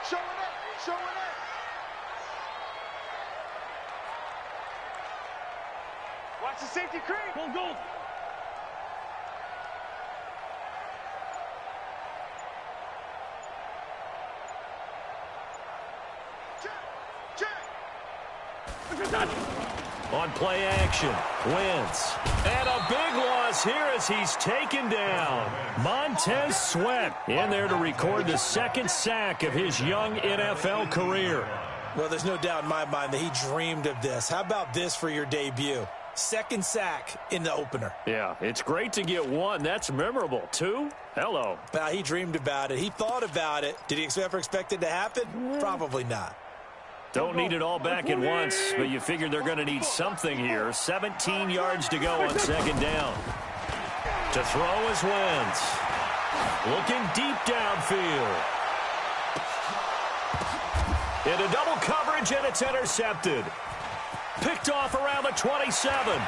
Show it up. Show it up. Watch the safety creep. Go, go. On play action, Wentz. And a big loss here as he's taken down. Montez Sweat in there to record the second sack of his young NFL career. Well, there's no doubt in my mind that he dreamed of this. How about this for your debut? Second sack in the opener. Yeah, it's great to get one. That's memorable. 2? Hello. Now, he dreamed about it. He thought about it. Did he ever expect it to happen? Probably not. Don't need it all back at once, but you figure they're going to need something here. 17 yards to go on 2nd down. To throw is Wentz. Looking deep downfield. Into double coverage, and it's intercepted. Picked off around the 27.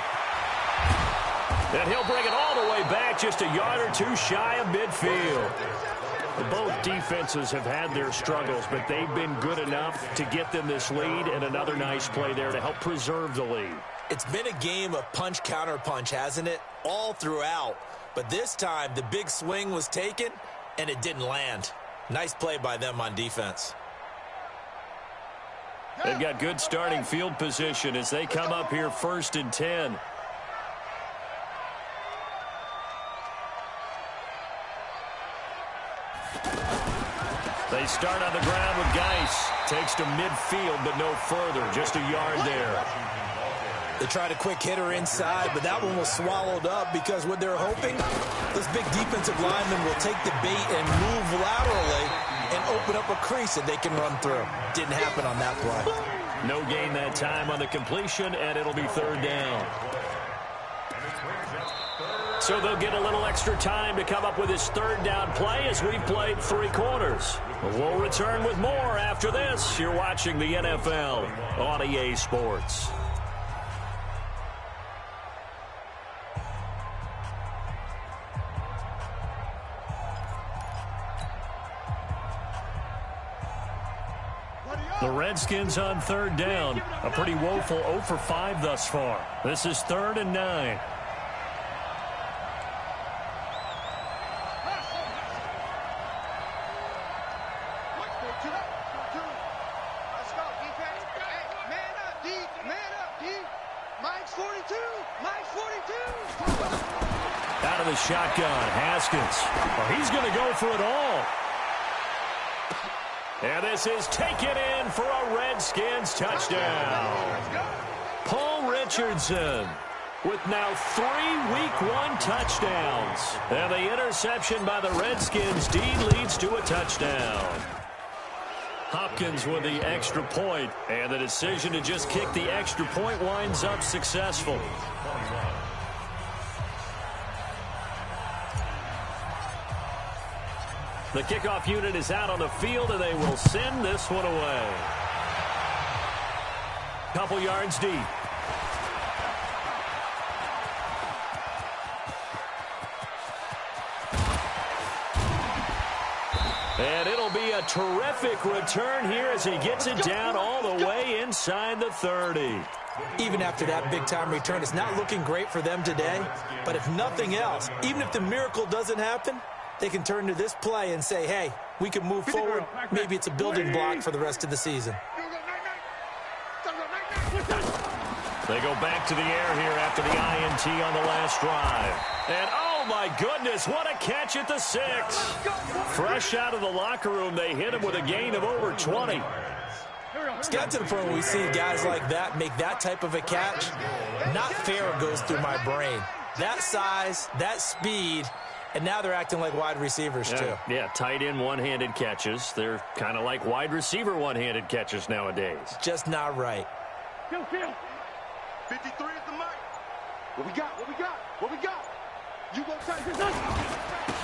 And he'll bring it all the way back, just a yard or two shy of midfield. Both defenses have had their struggles, but they've been good enough to get them this lead, and another nice play there to help preserve the lead. It's been a game of punch-counter-punch, hasn't it? All throughout. But this time, the big swing was taken, and it didn't land. Nice play by them on defense. They've got good starting field position as they come up here 1st and 10. They start on the ground with Geis. Takes to midfield, but no further. Just a yard there. They tried a quick hitter inside, but that one was swallowed up because what they're hoping, this big defensive lineman will take the bait and move laterally and open up a crease that they can run through. Didn't happen on that play. No gain that time on the completion, and it'll be 3rd down. So they'll get a little extra time to come up with his 3rd down play as we've played 3 quarters. We'll return with more after this. You're watching the NFL on EA Sports. The Redskins on 3rd down. A pretty woeful 0 for 5 thus far. This is 3rd and 9. Let's go, defense. Hey, man up, D. Man up, D. Mike, Max 42. Max 42. Out of the shotgun, Haskins. Well, he's going to go for it all. And this is taken in for a Redskins touchdown. Paul Richardson with now 3 Week 1 touchdowns. And the interception by the Redskins D leads to a touchdown. Hopkins with the extra point, and the decision to just kick the extra point winds up successful. The kickoff unit is out on the field, and they will send this one away. Couple yards deep. And it'll be a terrific return here as he gets it down all the way inside the 30. Even after that big-time return, it's not looking great for them today. But if nothing else, even if the miracle doesn't happen, they can turn to this play and say, hey, we can move forward. Maybe it's a building block for the rest of the season. They go back to the air here after the INT on the last drive. And, oh, my goodness, what a catch at the 6. Fresh out of the locker room, they hit him with a gain of over 20. It's got to the point where we see guys like that make that type of a catch. Not fair goes through my brain. That size, that speed, and now they're acting like wide receivers, too. Yeah, tight end one-handed catches. They're kind of like wide receiver one-handed catches nowadays. Just not right. Kill. 53 is the mic. What we got? What we got? You go tight.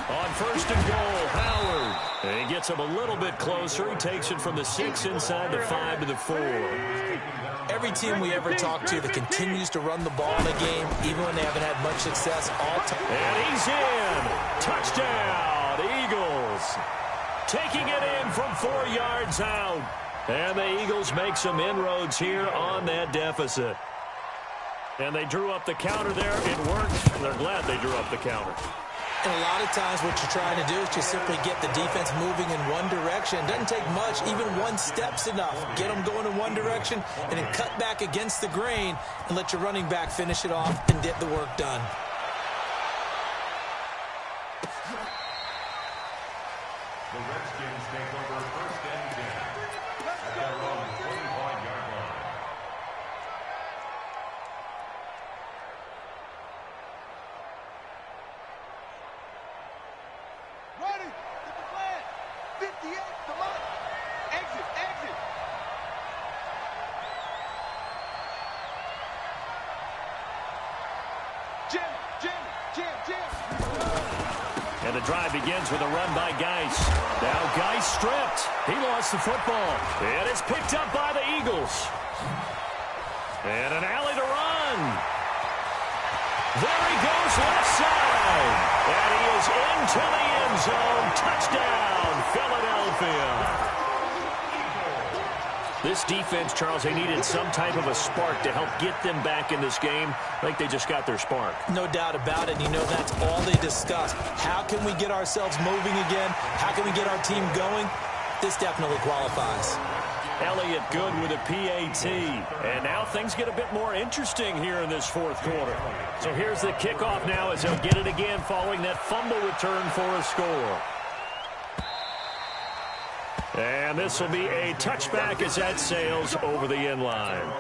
On first and goal, Howard. And he gets him a little bit closer. He takes it from the 6 inside the 5 to the 4. Every team we ever talk to that continues to run the ball in a game, even when they haven't had much success, all time. And he's in. Touchdown, Eagles. Taking it in from 4 yards out. And the Eagles make some inroads here on that deficit. And they drew up the counter there. It worked. They're glad they drew up the counter. And a lot of times what you're trying to do is just simply get the defense moving in one direction. It doesn't take much. Even one step's enough. Get them going in one direction and then cut back against the grain and let your running back finish it off and get the work done. The Redskins take over first and 10 at their own 25-yard line. Ready. Get the flag. 58. Come on. Exit. Jim. And the drive begins with a run by Geis. Now Geis stripped. He lost the football. And it's picked up by the Eagles. And an alley to run. There he goes left side. And he is into the end zone. Touchdown, Philadelphia. This defense, Charles, they needed some type of a spark to help get them back in this game. I think they just got their spark. No doubt about it. You know, that's all they discussed. How can we get ourselves moving again? How can we get our team going? This definitely qualifies. Elliott good with a PAT. And now things get a bit more interesting here in this fourth quarter. So here's the kickoff now as they'll get it again following that fumble return for a score. And this will be a touchback as that sails over the end line.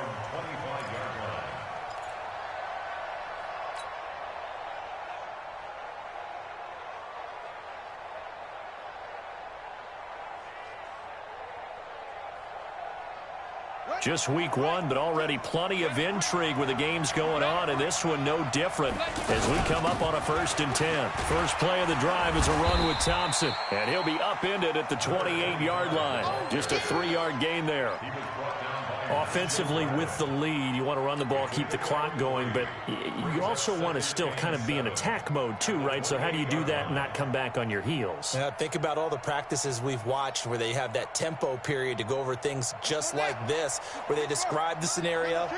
Just week 1, but already plenty of intrigue with the games going on, and this one no different as we come up on a 1st and 10. First play of the drive is a run with Thompson, and he'll be upended at the 28-yard line. Just a 3-yard gain there. Offensively with the lead, you want to run the ball, keep the clock going, but you also want to still kind of be in attack mode too, right? So how do you do that and not come back on your heels? Yeah, think about all the practices we've watched where they have that tempo period to go over things just like this, where they describe the scenario,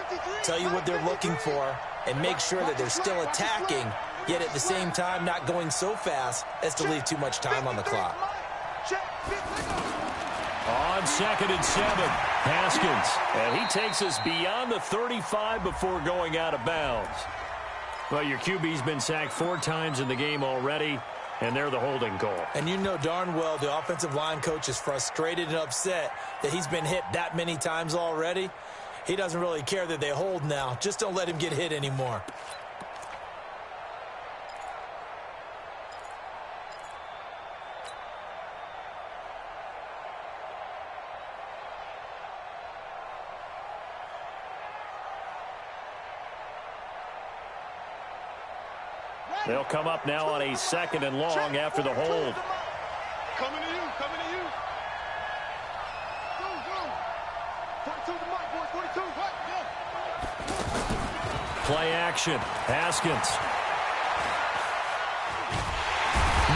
tell you what they're looking for, and make sure that they're still attacking, yet at the same time not going so fast as to leave too much time on the clock. On 2nd and 7. Haskins, and he takes us beyond the 35 before going out of bounds. Well, your QB's been sacked 4 times in the game already, and they're the holding call. And you know darn well the offensive line coach is frustrated and upset that he's been hit that many times already. He doesn't really care that they hold now. Just don't let him get hit anymore. They'll come up now on a 2nd and long after the hold. Coming to you, coming to you. Go, go. 42 the mic, boys, 42. Right, go. Play action. Haskins.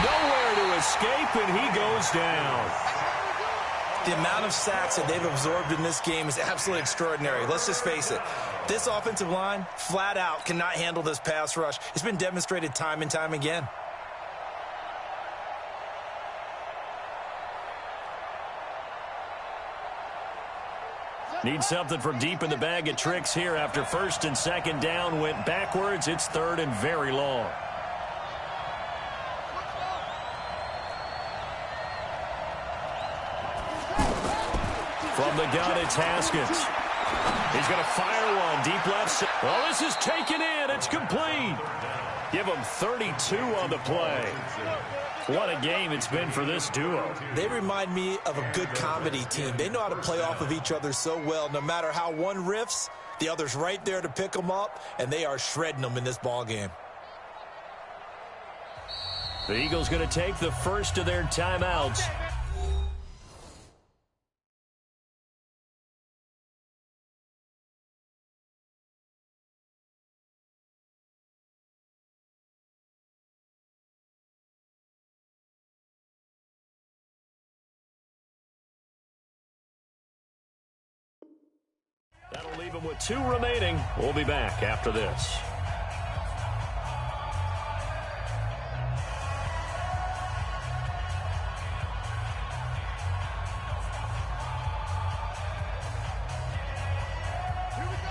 Nowhere to escape, and he goes down. The amount of sacks that they've absorbed in this game is absolutely extraordinary. Let's just face it. This offensive line, flat out, cannot handle this pass rush. It's been demonstrated time and time again. Need something from deep in the bag of tricks here after 1st and 2nd down went backwards. It's 3rd and very long. From the gun, it's Haskins. He's going to fire one deep left. Well, this is taken in. It's complete. Give him 32 on the play. What a game it's been for this duo. They remind me of a good comedy team. They know how to play off of each other so well. No matter how one riffs, the other's right there to pick them up, and they are shredding them in this ball game. The Eagles going to take the first of their timeouts. That'll leave them with 2 remaining. We'll be back after this.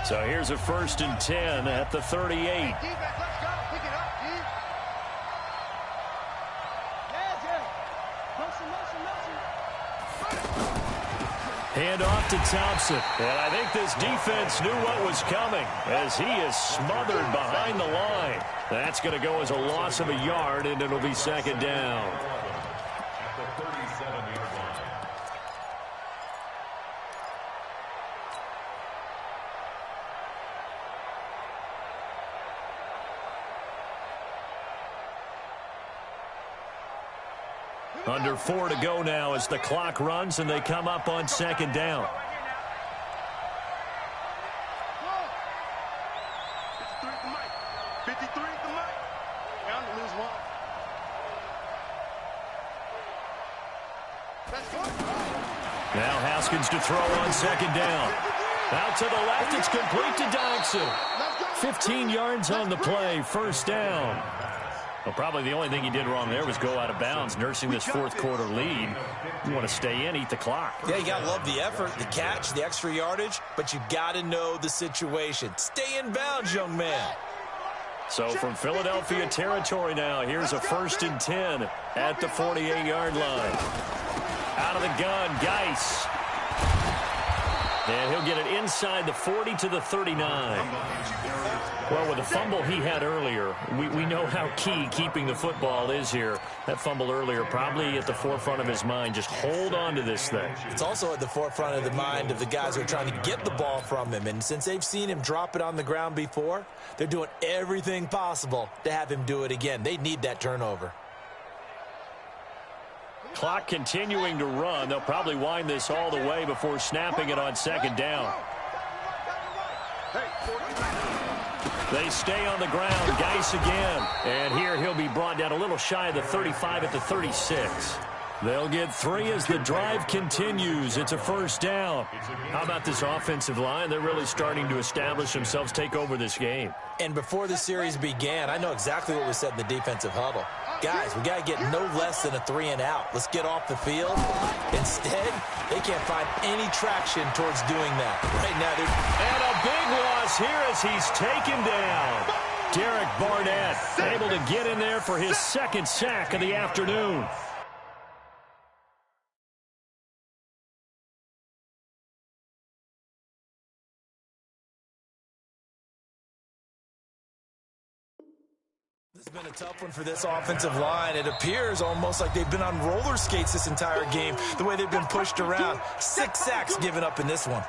So here's a 1st and 10 at the 38. Hand off to Thompson. And I think this defense knew what was coming as he is smothered behind the line. That's going to go as a loss of a yard, and it'll be 2nd down. At the 37-yard line. Under 4 to go now as the clock runs and they come up on 2nd down. 53 at the mic. Bound to lose one. Now Haskins to throw on 2nd down. Out to the left, it's complete to Dodson. 15 yards on the play, 1st down. Well, probably the only thing he did wrong there was go out of bounds, nursing this 4th quarter lead. You want to stay in, eat the clock. Yeah, you got to love the effort, the catch, the extra yardage, but you got to know the situation. Stay in bounds, young man. So from Philadelphia territory now, here's a 1st and 10 at the 48-yard line. Out of the gun, Geis. And he'll get it inside the 40 to the 39. Well, with the fumble he had earlier, we know how key keeping the football is here. That fumble earlier probably at the forefront of his mind. Just hold on to this thing. It's also at the forefront of the mind of the guys who are trying to get the ball from him. And since they've seen him drop it on the ground before, they're doing everything possible to have him do it again. They need that turnover. Clock continuing to run. They'll probably wind this all the way before snapping it on 2nd down. They stay on the ground. Geis again. And here he'll be brought down a little shy of the 35 at the 36. They'll get 3 as the drive continues. It's a 1st down. How about this offensive line? They're really starting to establish themselves, take over this game. And before the series began, I know exactly what was said in the defensive huddle. guys, we got to get no less than a 3-and-out. Let's get off the field. Instead, they can't find any traction towards doing that. Right now, and a big loss here as he's taken down. Derek Barnett able to get in there for his second sack of the afternoon. This has been a tough one for this offensive line. It appears almost like they've been on roller skates this entire game, the way they've been pushed around. 6 sacks given up in this one.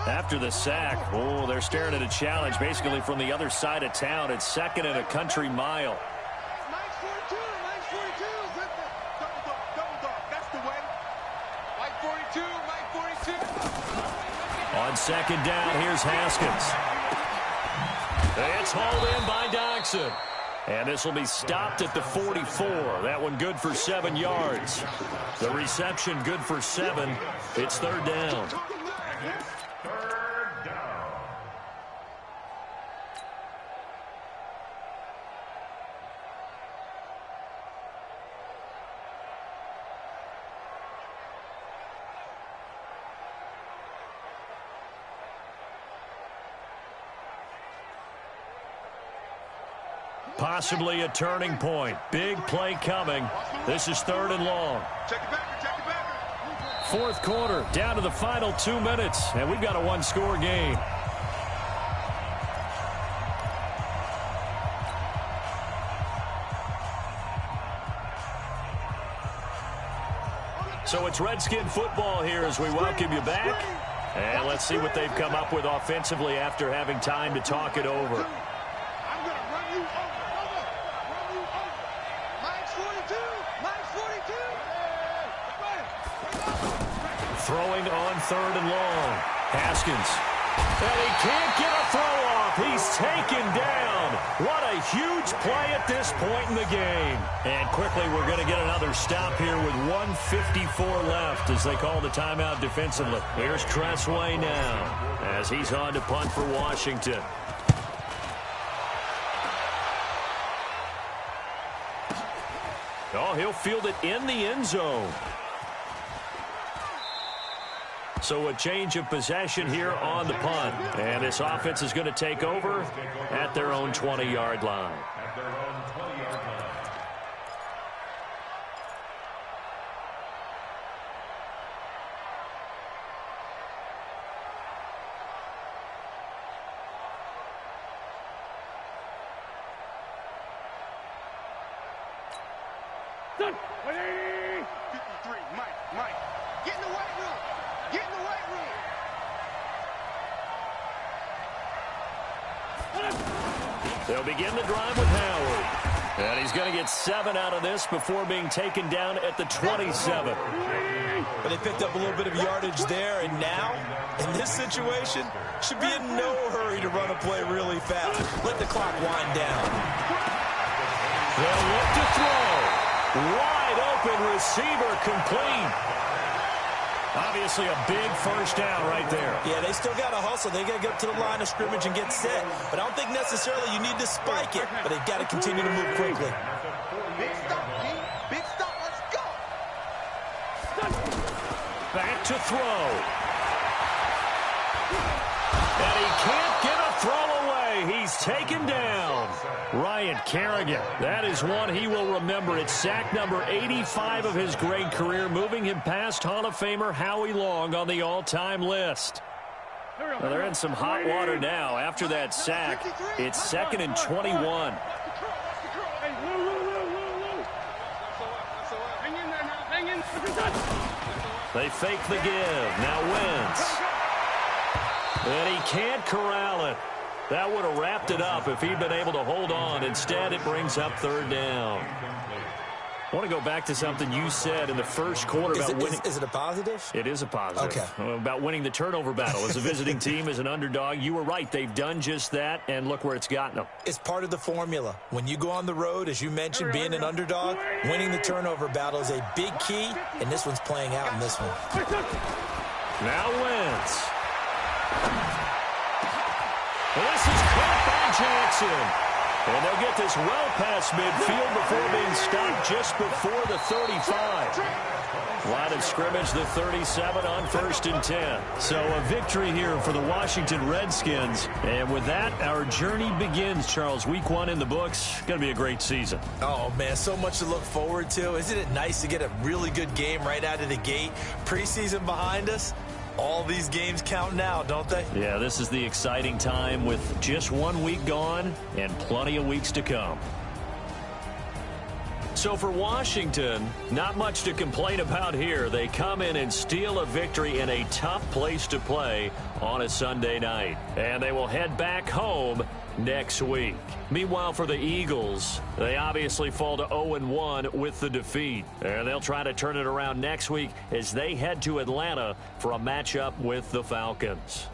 After the sack, they're staring at a challenge basically from the other side of town. It's second and a country mile. Nice 42, nice 42. Double dog, that's the way. Mike 42, Mike 42. On second down, here's Haskins. It's hauled in by Doxson. And this will be stopped at the 44. That one good for 7 yards. The reception good for 7. It's third down. Possibly a turning point. Big play coming. This is third and long. Check it back. Fourth quarter, down to the final 2 minutes, and we've got a one-score game. So it's Redskin football here as we welcome you back. And let's see what they've come up with offensively after having time to talk it over. Throwing on third and long. Haskins. And he can't get a throw off. He's taken down. What a huge play at this point in the game. And quickly we're going to get another stop here with 1:54 left as they call the timeout defensively. Here's Tressway now as he's on to punt for Washington. Oh, he'll field it in the end zone. So a change of possession here on the punt. And this offense is going to take over at their own 20-yard line. Done. 53, Mike. Get in the weight room. Get in the weight room. They'll begin the drive with Howard. And he's going to get 7 out of this before being taken down at the 27. But they picked up a little bit of yardage there, and now, in this situation, should be in no hurry to run a play really fast. Let the clock wind down. They'll look to throw. Wide open receiver complete. Obviously a big first down right there. Yeah, they still got to hustle. They got to get up to the line of scrimmage and get set. But I don't think necessarily you need to spike it, but they've got to continue to move quickly. Big stop, G. Big stop. Let's go. Back to throw. And he can't get a throw away. He's taken down. Ryan Kerrigan. That is one he will remember. It's sack number 85 of his great career, moving him past Hall of Famer Howie Long on the all-time list. Well, they're in some hot water now. After that sack, it's 2nd and 21. They fake the give. Now Wentz. And he can't corral it. That would have wrapped it up if he'd been able to hold on. Instead, it brings up third down. I want to go back to something you said in the first quarter about winning. Is it a positive? It is a positive. Okay. About winning the turnover battle. As a visiting team, as an underdog, you were right. They've done just that, and look where it's gotten them. It's part of the formula. When you go on the road, as you mentioned, being an underdog, winning the turnover battle is a big key, and this one's playing out in this one. Now Wentz. This is caught by Jackson. And they'll get this well past midfield before being stopped just before the 35. Line of scrimmage, the 37 on 1st and 10. So a victory here for the Washington Redskins. And with that, our journey begins, Charles. Week 1 in the books. Going to be a great season. Oh, man, so much to look forward to. Isn't it nice to get a really good game right out of the gate? Preseason behind us. All these games count now, don't they? Yeah, this is the exciting time with just 1 week gone and plenty of weeks to come. So for Washington, not much to complain about here. They come in and steal a victory in a tough place to play on a Sunday night. And they will head back home next week. Meanwhile, for the Eagles, they obviously fall to 0-1 with the defeat. And they'll try to turn it around next week as they head to Atlanta for a matchup with the Falcons.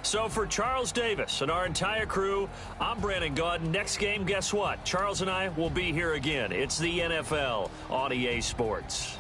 So for Charles Davis and our entire crew, I'm Brandon Gaudin. Next game, guess what? Charles and I will be here again. It's the NFL on EA Sports.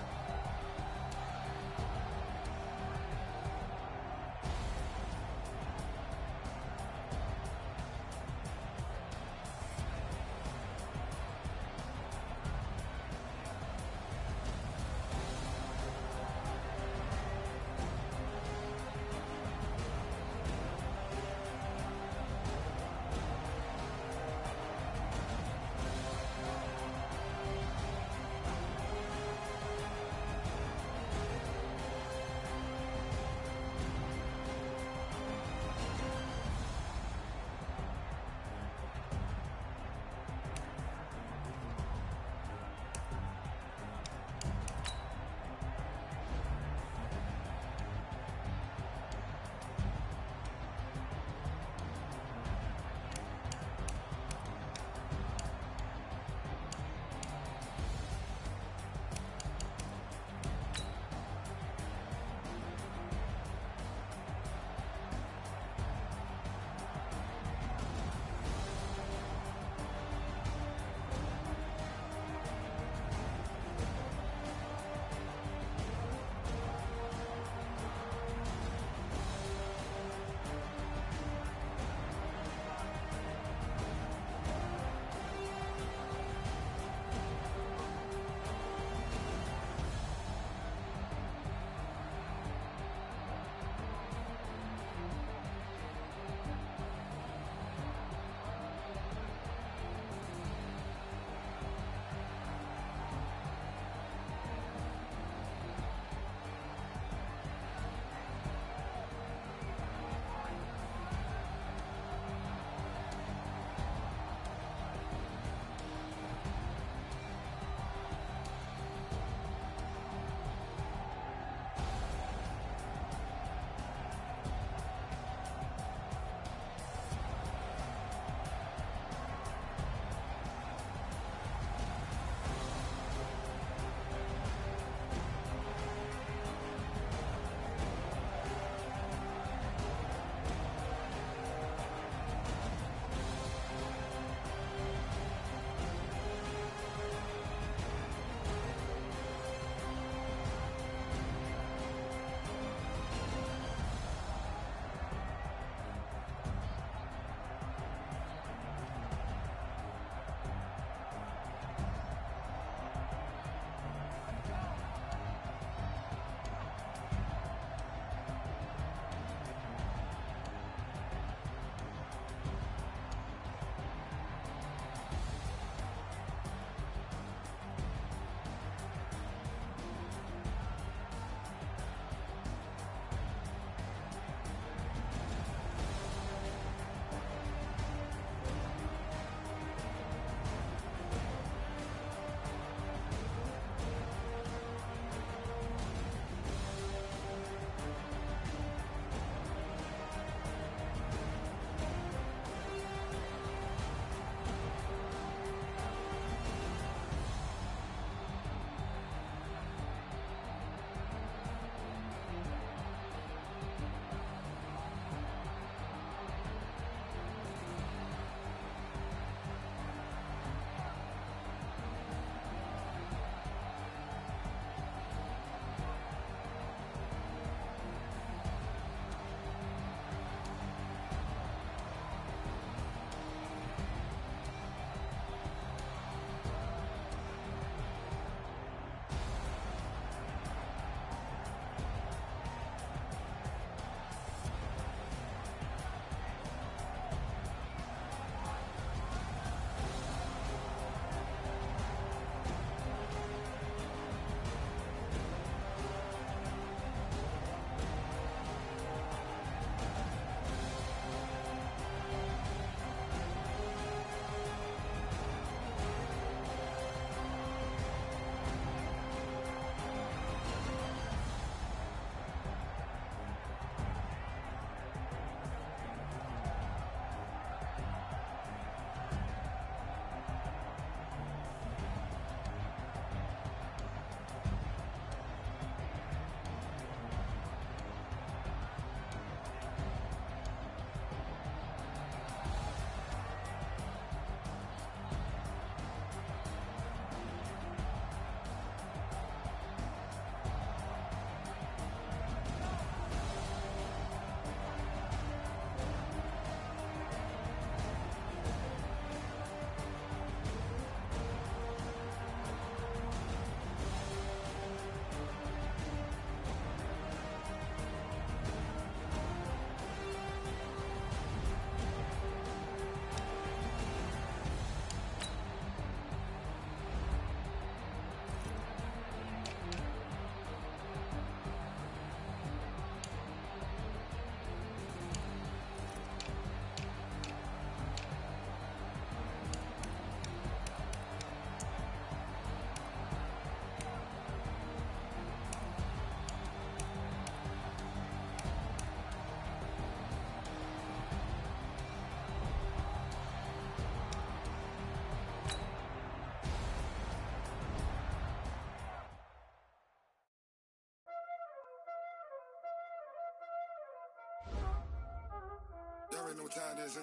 already know what time it is, huh?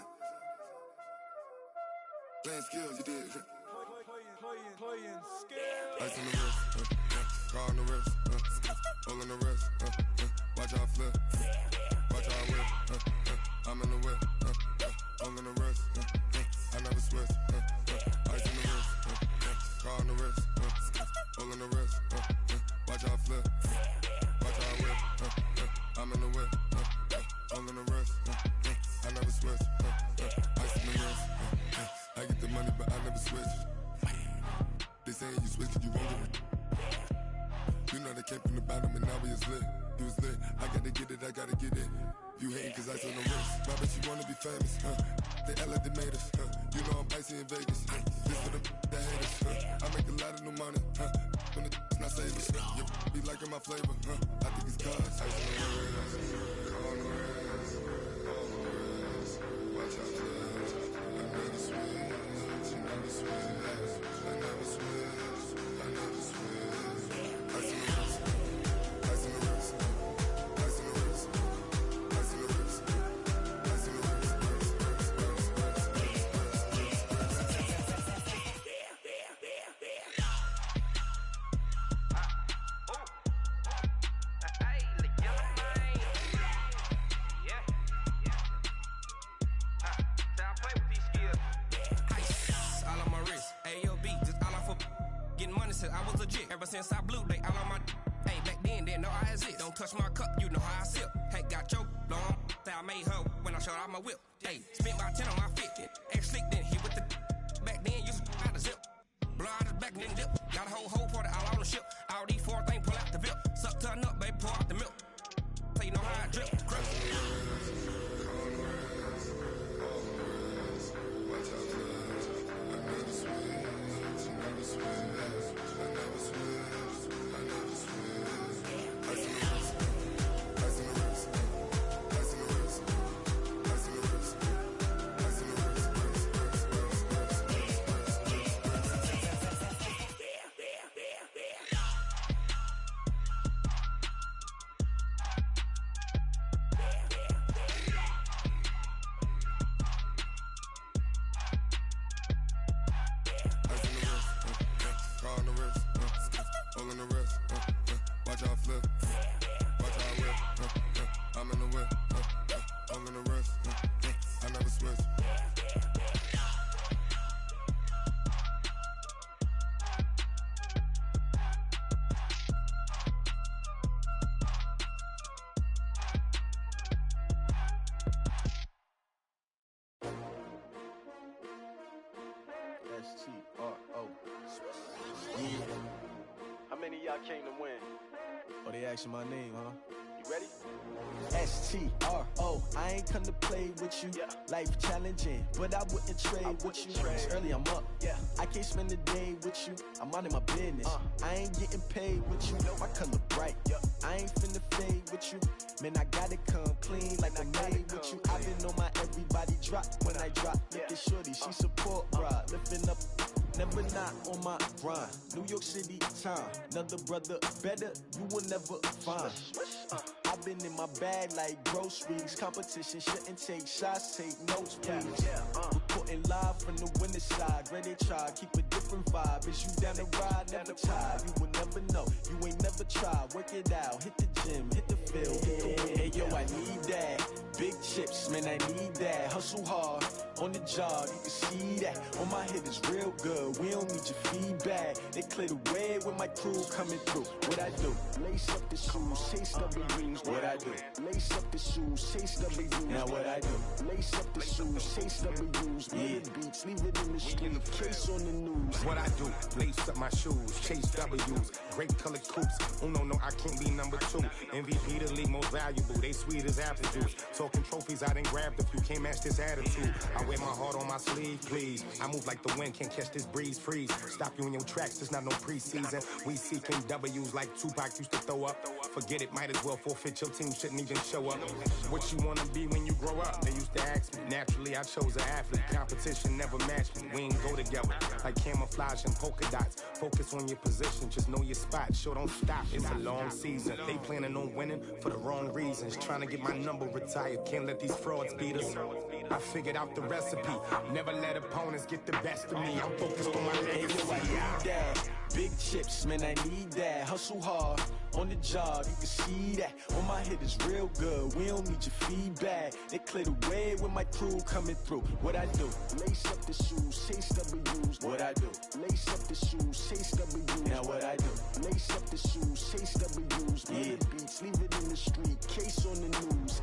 Playing skills, you did. Playing skills. Ice on the wrist, car on the wrist, hole in the wrist, watch how I flip, watch how I whip, I'm in the whip, hole in the wrist, I never switch, ice on the wrist, car on the wrist, hole in the wrist, watch how I flip, watch how I whip, I'm in the whip, hole in the wrist, I never switch, ice on the wrist, I get the money but I never switch. They saying you switch it, you won't get it. You know they came from the bottom and now we is lit. You was lit, I gotta get it, I gotta get it. You hating cause ice on the wrist. Why bet you wanna be famous, They act like they made us, You know I'm icy in Vegas, This for the that hate us, I make a lot of new money, When the not saving, You be liking my flavor, I think it's cause ice on the wrist, car on the wrist, all on the wrist. Watch out, flash, I never switch, you never switch. I never switch, I never switch. Ice in the wrist, ice in the wrist, ice in the wrist, ice in the wrist, ice in the wrist, I was legit. Ever since I blew, they all on my. Hey, back then, didn't know I exist. Don't touch my cup, you know how I sip. Hey, got your long. Say I made her when I showed out my whip. Hey, spent about 10 on my fit. X slick, then hit with the. Back then, used to out the zip. Blow out his back, then dip. Got a whole party all on the ship. All these four things pull out the VIP. Suck, turn up, baby, pour out the milk. So you know how I drip. Crush. My name, huh? You ready? S-T-R-O. I ain't come to play with you. Yeah. Life challenging, but I wouldn't trade with you. It's early, I'm up. Yeah. I can't spend the day with you. I'm minding my business. I ain't getting paid with you. My color bright. Yeah. I ain't finna fade with you. Man, I gotta come clean like I'm made with you. I've been on my everybody drop when I drop. Look at shorty, she support ride. Lifting up. Never not on my grind. New York City time. Another brother better, you will never find. I've been in my bag like groceries. Competition shouldn't take shots, take notes, please. Reporting live from the winter side. Ready to try, keep a different vibe. Is you down the ride, never tired. You will never know, you ain't never tried. Work it out, hit the gym, hit the field, hit the wind. Hey yo, I need that. Big chips, man, I need that. Hustle hard, on the job, you can see that. On my head is real good, we don't need your feedback. They clear the way when my crew coming through. What I do? Lace up the shoes, chase W's. What I do? Lace up the shoes, chase W's. Now what I do? Lace up the shoes, chase W's. Yeah. Beats, leave it in the street, case on the news. What I do? Lace up my shoes, chase W's. Great colored coops. Uno, no, I can't be number 2. MVP, the league most valuable. They sweet as apple juice. Talking trophies, I didn't grab the few. Can't match this attitude. I wear my heart on my sleeve, please. I move like the wind, can't catch this breeze, freeze. Stop you in your tracks, there's not no preseason. We seeking W's like Tupac used to throw up. Forget it, might as well forfeit, your team shouldn't even show up. What you wanna be when you grow up? They used to ask me. Naturally, I chose an athlete. Competition never matched me. We ain't go together. Like camouflage and polka dots. Focus on your position, just know your spot. Show don't stop, it's a long season. They planning on winning for the wrong reasons. Trying to get my number retired, can't let these frauds beat us. I figured out the recipe. Never let opponents get the best of me. I'm focused on my legacy. I need that. Big chips, man, I need that. Hustle hard on the job, you can see that. On my hit is real good, we don't need your feedback. They clear the way with my crew coming through. What I do? Lace up the shoes, chase W's. What I do? Lace up the shoes, chase W's. Now what I do? Lace up the shoes, chase W's. Yeah. The beats, leave it in the street, case on the news.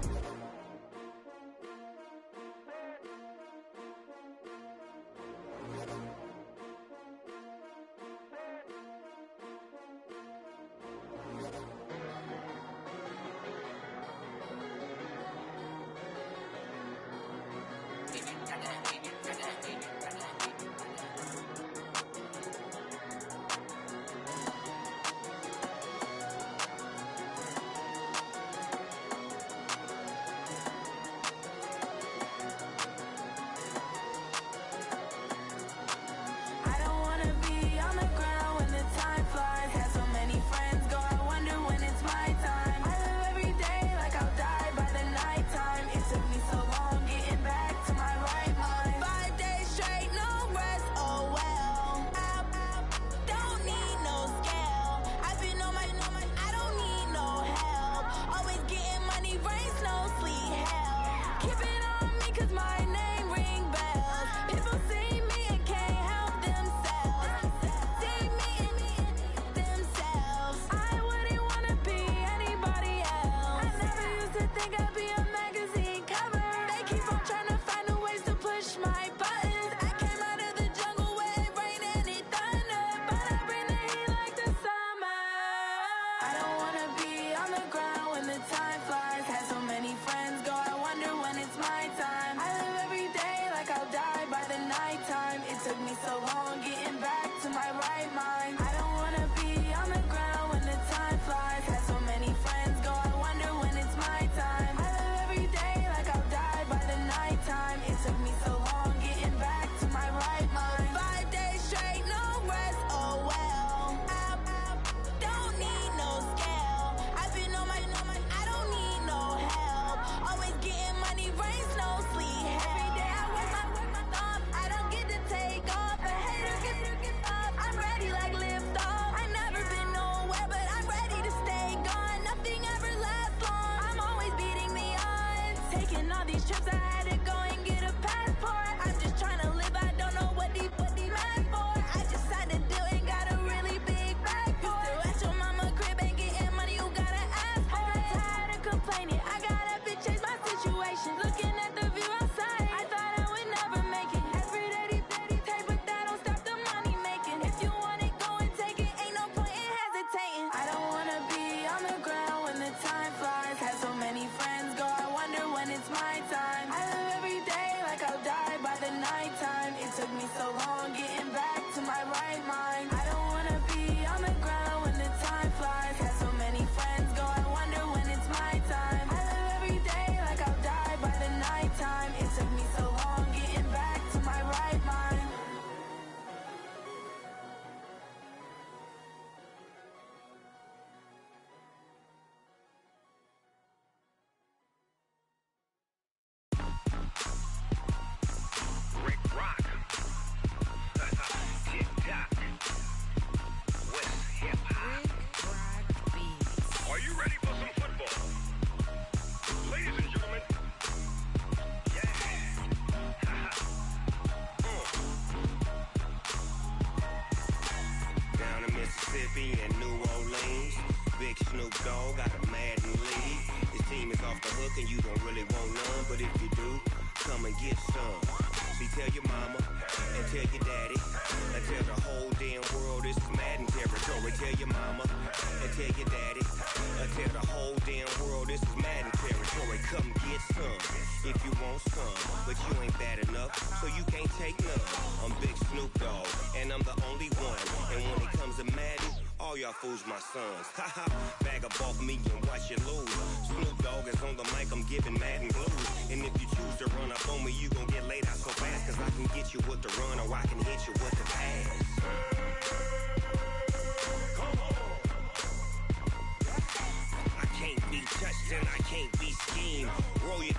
Fools my sons. Haha, bag up off me and watch you lose. Snoop Dogg is on the mic, I'm giving Madden blues. And if you choose to run up on me, you gon' get laid out so fast. Cause I can get you with the run or I can hit you with the pass. Come on. I can't be touched and I can't be schemed. Roll your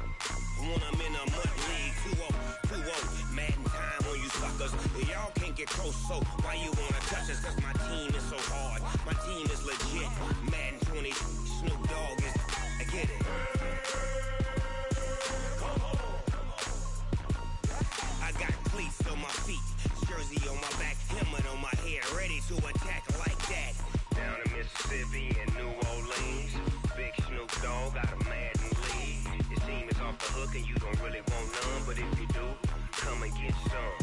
when I'm in a mud league. 2-0, Madden time on you suckers. Y'all can't get close, so why you wanna touch us? Cause my team is so hard. My team is legit. Madden 20, Snoop Dogg is. I get it. I got cleats on my feet, jersey on my back, helmet on my head, ready to attack like that. Down in Mississippi and New Orleans, Big Snoop Dogg got a Madden league. Your team is off the hook and you don't really want none, but if you do, come and get some.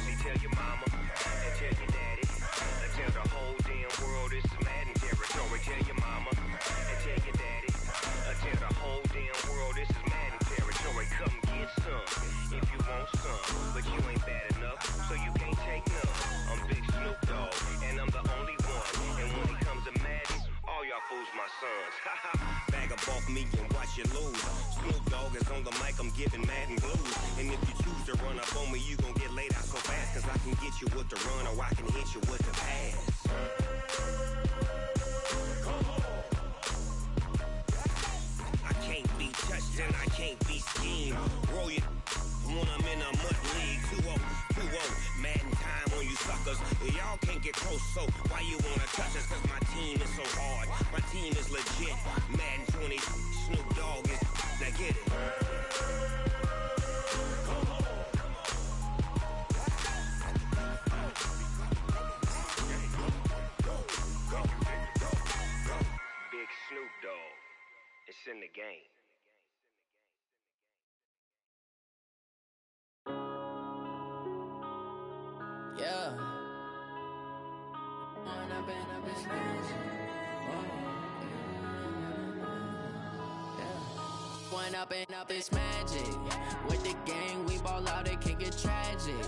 See, tell your mama and tell your daddy, and tell the whole damn world it's Madden territory. Tell your mama and tell your daddy, and tell the whole damn world this is Madden territory. Come get some if you want some, but you ain't bad enough, so you can't take none. I'm Big Snoop Dogg, and I'm the only one. And when it comes to Madden, all y'all fools my sons. Bag up off me and watch you lose. Snoop Dogg is on the mic, I'm giving Madden blues. And if you choose to run up on me, you gon' get laid out so fast. Cause I can get you with the run or I can hit you with the pass. I can't be touched and I can't be schemed. Roll your when I'm in a mud league. 2-0, Madden time on you suckers. Y'all can't get close, so why you wanna touch us? Cause my team is so hard. My team is legit. Madden 20, Snoop Dogg is. Now get it. Big Snoop Dogg. It's in the game. Yeah. When I've been up this When up it's magic. With the gang, we ball out, it can get tragic.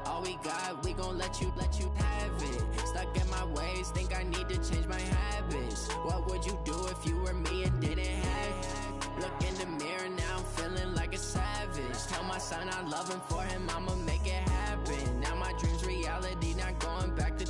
All we got, we gon' let you have it. Stuck in my ways, think I need to change my habits. What would you do if you were me and didn't have it? Look in the mirror, now I'm feeling like a savage. Tell my son I love him, for him I'ma make it happen. Now my dream's reality, not going back to.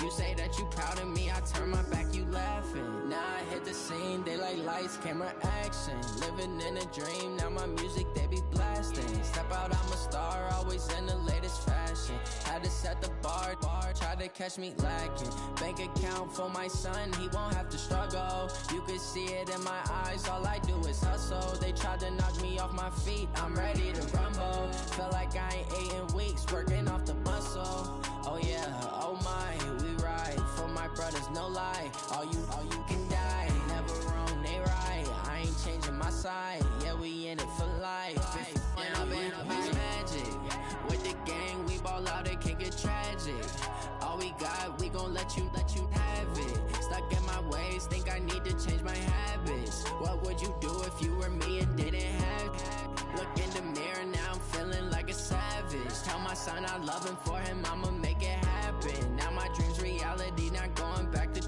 You say that you proud of me, I turn my back, you laughing. Now I hit the scene, they like lights, camera, action. Living in a dream, now my music, they be blasting. Step out, I'm a star, always in the latest fashion. Had to set the bar, try to catch me lacking. Bank account for my son, he won't have to struggle. You can see it in my eyes, all I do is hustle. They tried to knock me off my feet, I'm ready to rumble. Feel like I ain't ate in weeks, working off the muscle. Oh yeah, oh my, we ride for my brothers, no lie. All you can die, never wrong, they right. I ain't changing my side, yeah, we in it for life. When I've been up, it's magic. With the gang, we ball out, it can get tragic. All we got, we gon' let you have it. Stuck in my ways, think I need to change my habits. What would you do if you were me and didn't have it? Look in the mirror, now I'm feeling like a savage. Tell my son I love him, for him I'ma make it happen. Now my dream's reality, not going back to.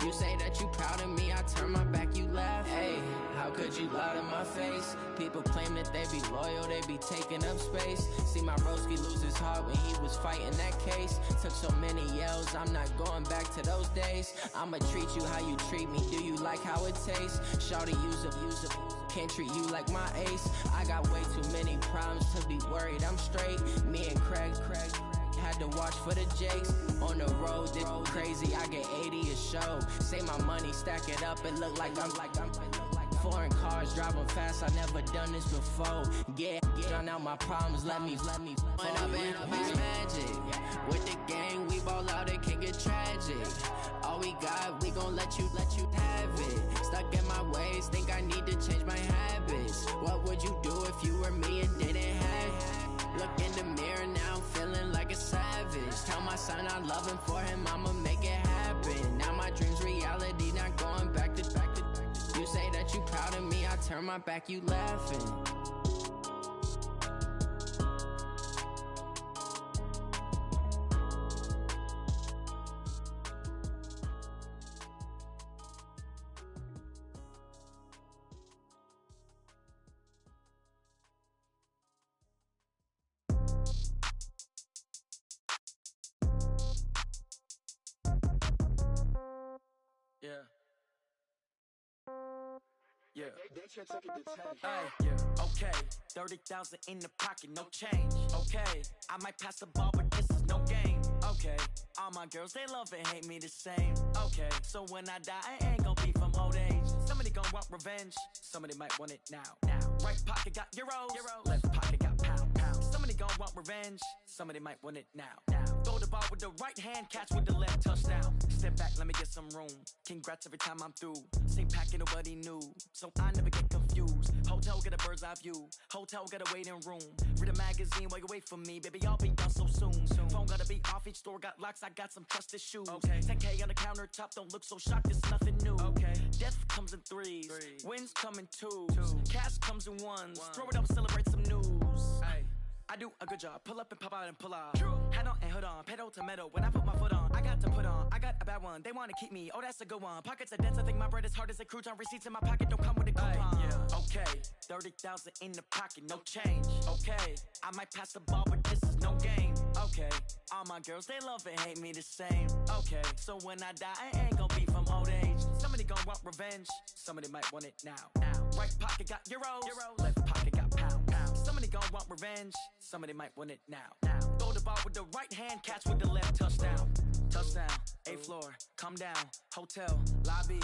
You say that you proud of me, I turn my back, you laugh. Hey, how could you lie to my face? People claim that they be loyal, they be taking up space. See my broski lose his heart when he was fighting that case. Took so many yells, I'm not going back to those days. I'ma treat you how you treat me, do you like how it tastes? Shawty, use a can't treat you like my ace. I got way too many problems to be worried, I'm straight. Me and Craig had to watch for the Jakes. On the road, this crazy, I get 80 a show. Say my money, stack it up, it look like I'm foreign cars, driving fast, I never done this before. Get drown out my problems, let me. When I've been up, it's magic. With the gang, we ball out, it can get tragic. All we got, we gon' let you have it. Stuck in my ways, think I need to change my habits. What would you do if you were me and didn't have it? Look in the mirror, now I'm feeling like a savage. Tell my son I love him, for him I'ma make it happen. Now my dream's reality, not going back to. You say that you proud of me, I turn my back, you laughing. Yeah. Okay, 30,000 in the pocket, no change. Okay, I might pass the ball, but this is no game. Okay, all my girls, they love and hate me the same. Okay, so when I die, I ain't gon' be from old age. Somebody gon' want revenge, somebody might want it now. Right pocket got euros, left pocket got pounds. Somebody gon' want revenge, somebody might want it now. Throw the ball with the right hand, catch with the left, touchdown. Step back, let me get some room. Congrats every time I'm through. Same packet, nobody knew, so I never get confused. Hotel get a bird's eye view, hotel get a waiting room. Read a magazine while you wait for me, baby, I'll be done so soon. Phone gotta be off, each store got locks, I got some trusted shoes. 10K on the countertop, don't look so shocked, it's nothing new. Death comes in threes, wins come in twos. Cash comes in ones, throw it up, celebrate some news. I do a good job, pull up and pop out and pull out. Head on and hood on, pedal to metal. When I put my foot on, I got to put on. I got a bad one, they wanna keep me, oh that's a good one. Pockets are dense, I think my bread is hard as a crouton. Receipts in my pocket don't come with a coupon. Okay, 30,000 in the pocket, no change. Okay, I might pass the ball, but this is no game. Okay, all my girls, they love and hate me the same. Okay, so when I die, I ain't gon' be from old age. Somebody gon' want revenge, somebody might want it now. Right pocket got euros, left pocket got pounds. Somebody gon' want revenge, somebody might want it now. Throw the ball with the right hand, catch with the left, touchdown. Touchdown, 8th floor, come down, hotel, lobby.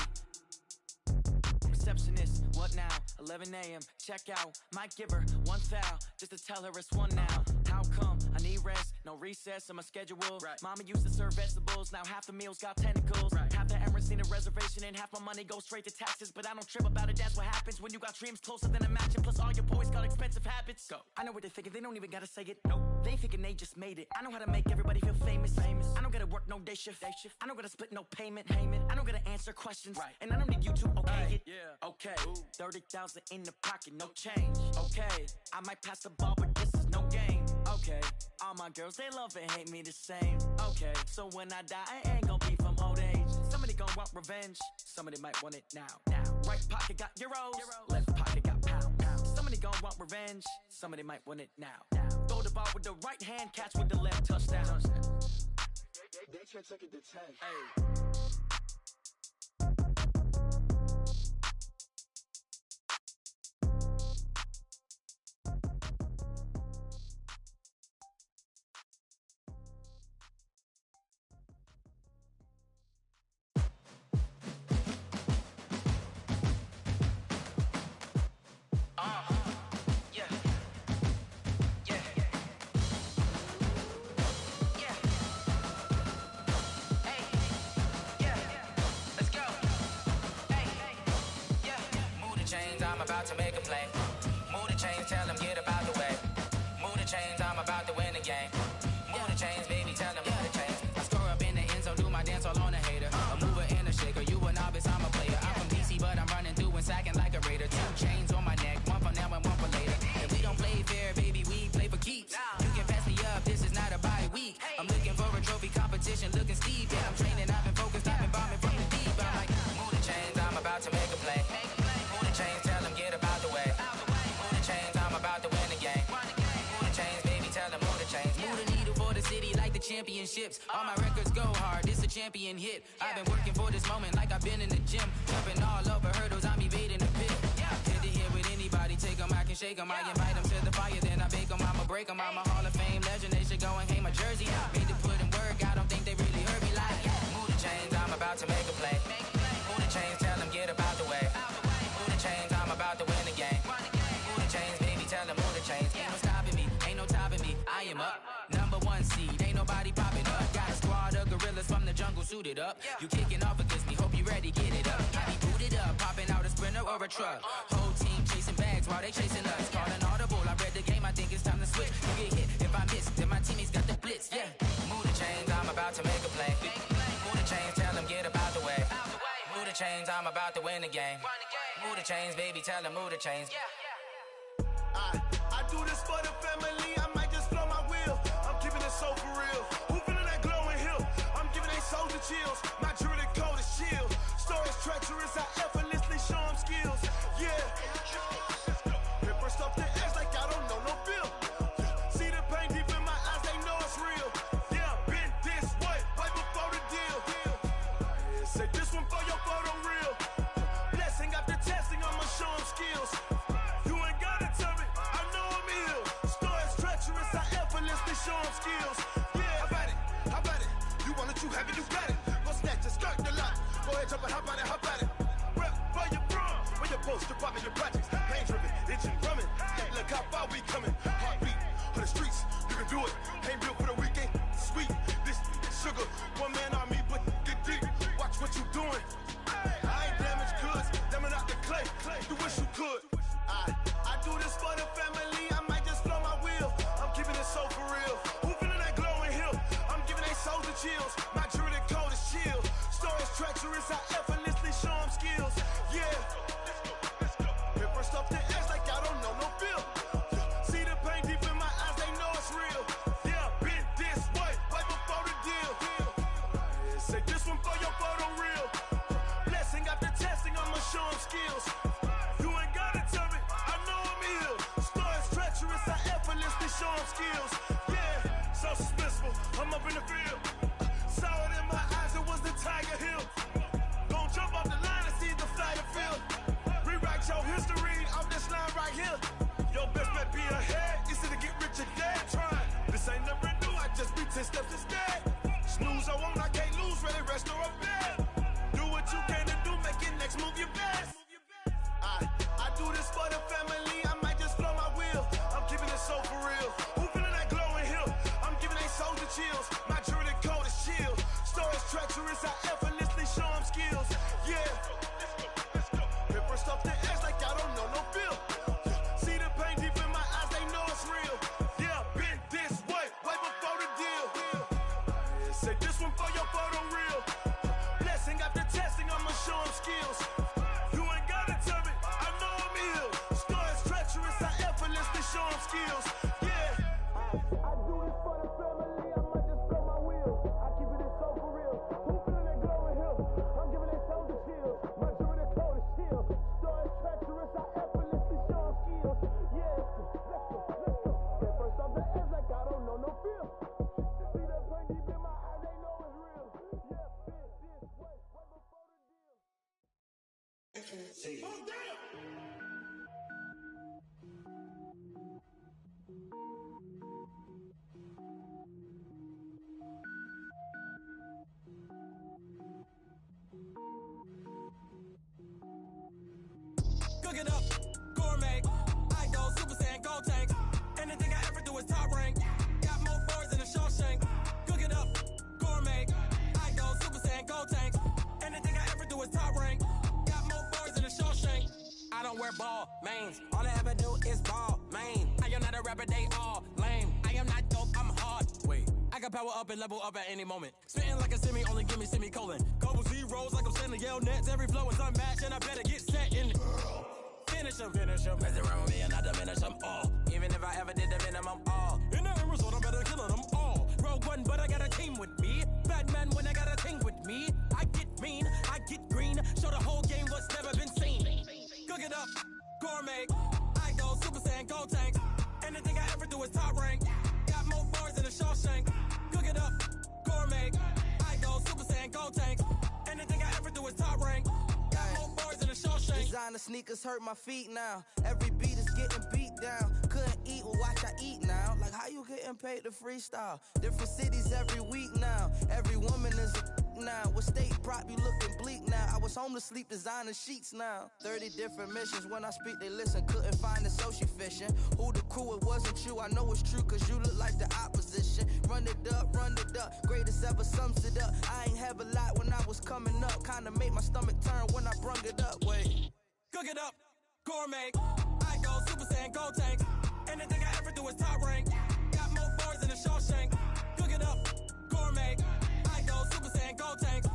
Receptionist, what now? 11 a.m., check out. Might give her one foul, just to tell her it's one now. How come? I need rest, no recess in my schedule. Mama used to serve vegetables, now half the meals got tentacles. Half the Emirates need a reservation and half my money goes straight to taxes. But I don't trip about it, that's what happens when you got dreams closer than a match. And plus all your boys got expensive habits. Go. I know what they're thinking, they don't even gotta say it. Nope. They ain't thinking they just made it. I know how to make everybody feel famous. I don't gotta work no day shift. I don't gotta split no payment. I don't gotta answer questions. And I don't need you to okay it. Okay, 30,000 in the pocket, no change. Okay, I might pass the ball, but this is no game. Okay, all my girls, they love and hate me the same. Okay, so when I die, I ain't gon' be from old age. Somebody gon' want revenge, somebody might want it now. Right pocket got euros, left pocket got pounds. Somebody gon' want revenge, somebody might want it now. Throw the ball with the right hand, catch with the left, touchdown. They should take it to 10. About to make a play. Move the chains, tell them get about the way. Move the chains, I'm about to win the game. Move the chains, baby, tell them move the chains. I score up in the end zone, do my dance all on a hater. A mover and a shaker, you a novice, I'm a player. I'm from DC, but I'm running through and sacking like a raider. 2 chains on my neck, one for now and one for later. And we don't play fair, baby, we play for keeps. You can pass me up, this is not a bye week. I'm looking for a trophy competition, looking steep. Yeah, I'm training, I've been focused, I've been bombing from the deep. I'm like, move the chains, I'm about to make a play. Move the chains, tell them get about the way. Move the chains, I'm about to win the game. Move the chains, baby, tell them move the chains. Move the needle for the city like the championships. All my records go hard, this a champion hit. I've been working for this moment like I've been in the gym. Jumping all over hurdles, I'm evading the pit. Head to head with anybody, take them, I can shake them. I invite them to the fire, then I bake them, I'ma break them. I'm a Hall of Fame legend, they should go and hang my jersey. Made to put in work, I don't think they really heard me like, move the chains, I'm about to make a play. Move the chains, tell them get about the way. Move the chains, I'm about to win the game. Move the chains, baby, tell them move the chains. Ain't no stopping me, ain't no topping me. I am up, #1 seed, ain't nobody popping up. Got a squad of gorillas from the jungle suited up. You kicking off against me, hope you ready, get it up. I be booted up, popping out a sprinter or a truck. Whole team chasing bags while they chasing us. Calling audible, I read the game, I think it's time to switch. You get hit, if I miss, then my teammates got the blitz, yeah. Move the chains, I'm about to make a play. Move the chains, tell them get about the way. Move the chains, I'm about to win the game. Move the chains, baby, tell them move the chains. I do this for the family, I might just blow my wheel. I'm keeping it so for real. Who feeling that glowing hill? I'm giving they soldier chills. My jewelry cold as shield. Stories treacherous, I effortlessly show them skills. Yeah. It burst off the edge like I don't know no feel. See the pain deep in my eyes, they know it's real. Yeah, been this way, right before the deal. Say this one for your photo real. Blessing after testing, I'ma show them up and hop out it. Rep for your bro, when your post, you're popping your projects. Pain driven, engine drumming. Look how far we coming. Heartbeat for the streets, you can do it. Ain't built for the weekend. Sweet, this sugar, one man army, but get deep. Watch what you doing. I ain't damaged goods, damn it out the clay. You wish you could. I do this for the family. I might just blow my wheel. I'm keeping it so for real. Who feeling that glowing hill? I'm giving they souls the chills. My jewelry code is chill. Stories treacherous, I effortlessly show them skills. Yeah. Hit first off the edge like I don't know no feel. See the pain deep in my eyes, they know it's real. Yeah, been this way, right before the deal. Say this one for your photo real. Blessing after testing, I'ma show them skills. You ain't gotta tell me, I know I'm ill. Stories treacherous, I effortlessly show them skills. Yeah, so suspenseful, I'm up in the field. Saw it in my eyes, it was the Tiger Hill. Gon' jump off the line and see the flyer field. Rewrite your history off this line right here. Your best bet be ahead, easy to get rich or dead trying. This ain't never new, I just be 10 steps instead. Snooze I won't, I can't lose, ready, rest or a bed. Do what you can to do, make your next move your best. I do this for the family, I might just blow my wheel. I'm keeping it so for real. Who feeling that glowing hill? I'm giving they souls the chills. My jewelry code is chill. Stories treacherous, I effortlessly show them skills. Yeah. Hit first off the edge like I don't know no feel. See the pain deep in my eyes, they know it's real. Yeah, been this way, way before the deal. Say this one for your photo real. Blessing after testing, I'ma show them skills. You ain't gotta tell me, I know I'm ill. Stories treacherous, I effortlessly show them skills. Yeah. I do this for the family, I might just blow my wheel. I keep it so for real. Who feeling that glowing hill? I'm giving they souls the chills. My jewelry code is chill. Stories treacherous, I effortlessly show them skills. Yeah. Let's go. Get first off the edge like I don't know no feel. See the pain deep in my eyes, they know it's real. Yeah, been this way, way before the deal. Oh, damn! Cook it up, gourmet. I go Super Saiyan, gold tank. Anything I ever do is top rank. Got more boards than a Shawshank. Cook it up, gourmet. I go Super Saiyan, gold tank. Anything I ever do is top rank. Got more boards than a Shawshank. I don't wear ball mains. All I ever do is ball main. I am not a rapper, they all lame. I am not dope, I'm hard. Wait, I can power up and level up at any moment. Spitting like a semi, only give me semicolon. Couple zeros like I'm sending yell nets. Every flow is unmatched and I better get set in. Finish them. Mess around with me and I diminish them all. Even if I ever did the minimum all. In the end result, I'm better killing them all. Rogue One, but I got a team with me. Batman when I got a team with me. I get mean, I get green. Show the whole game what's never been seen. Cook it up, gourmet. I go Super Saiyan, gold tank. Anything I ever do is top rank. Got more boards than a Shawshank. Cook it up, gourmet. I go Super Saiyan, gold tank. Anything I ever do is top rank. Got more boards than a Shawshank. Designer sneakers hurt my feet now. Every beat is getting beat down. Couldn't eat, well watch I eat now. Like how you getting paid to freestyle? Different cities every week now. Every woman is a now. With state prop, you looking bleak now. I was home to sleep, designing sheets now. 30 different missions. When I speak, they listen. Couldn't find the social fishing. Who the crew, it wasn't you. I know it's true, cause you look like the opposition. Run it up. Greatest ever sums it up. I ain't have a lot when I was coming up. Kinda made my stomach turn when I brung it up. Wait. Cook it up, gourmet. I go Super Saiyan, gold tank. Anything I ever do is top rank. Got more boards than a Shawshank. Cook it up, gourmet. I go Super Saiyan, gold tank.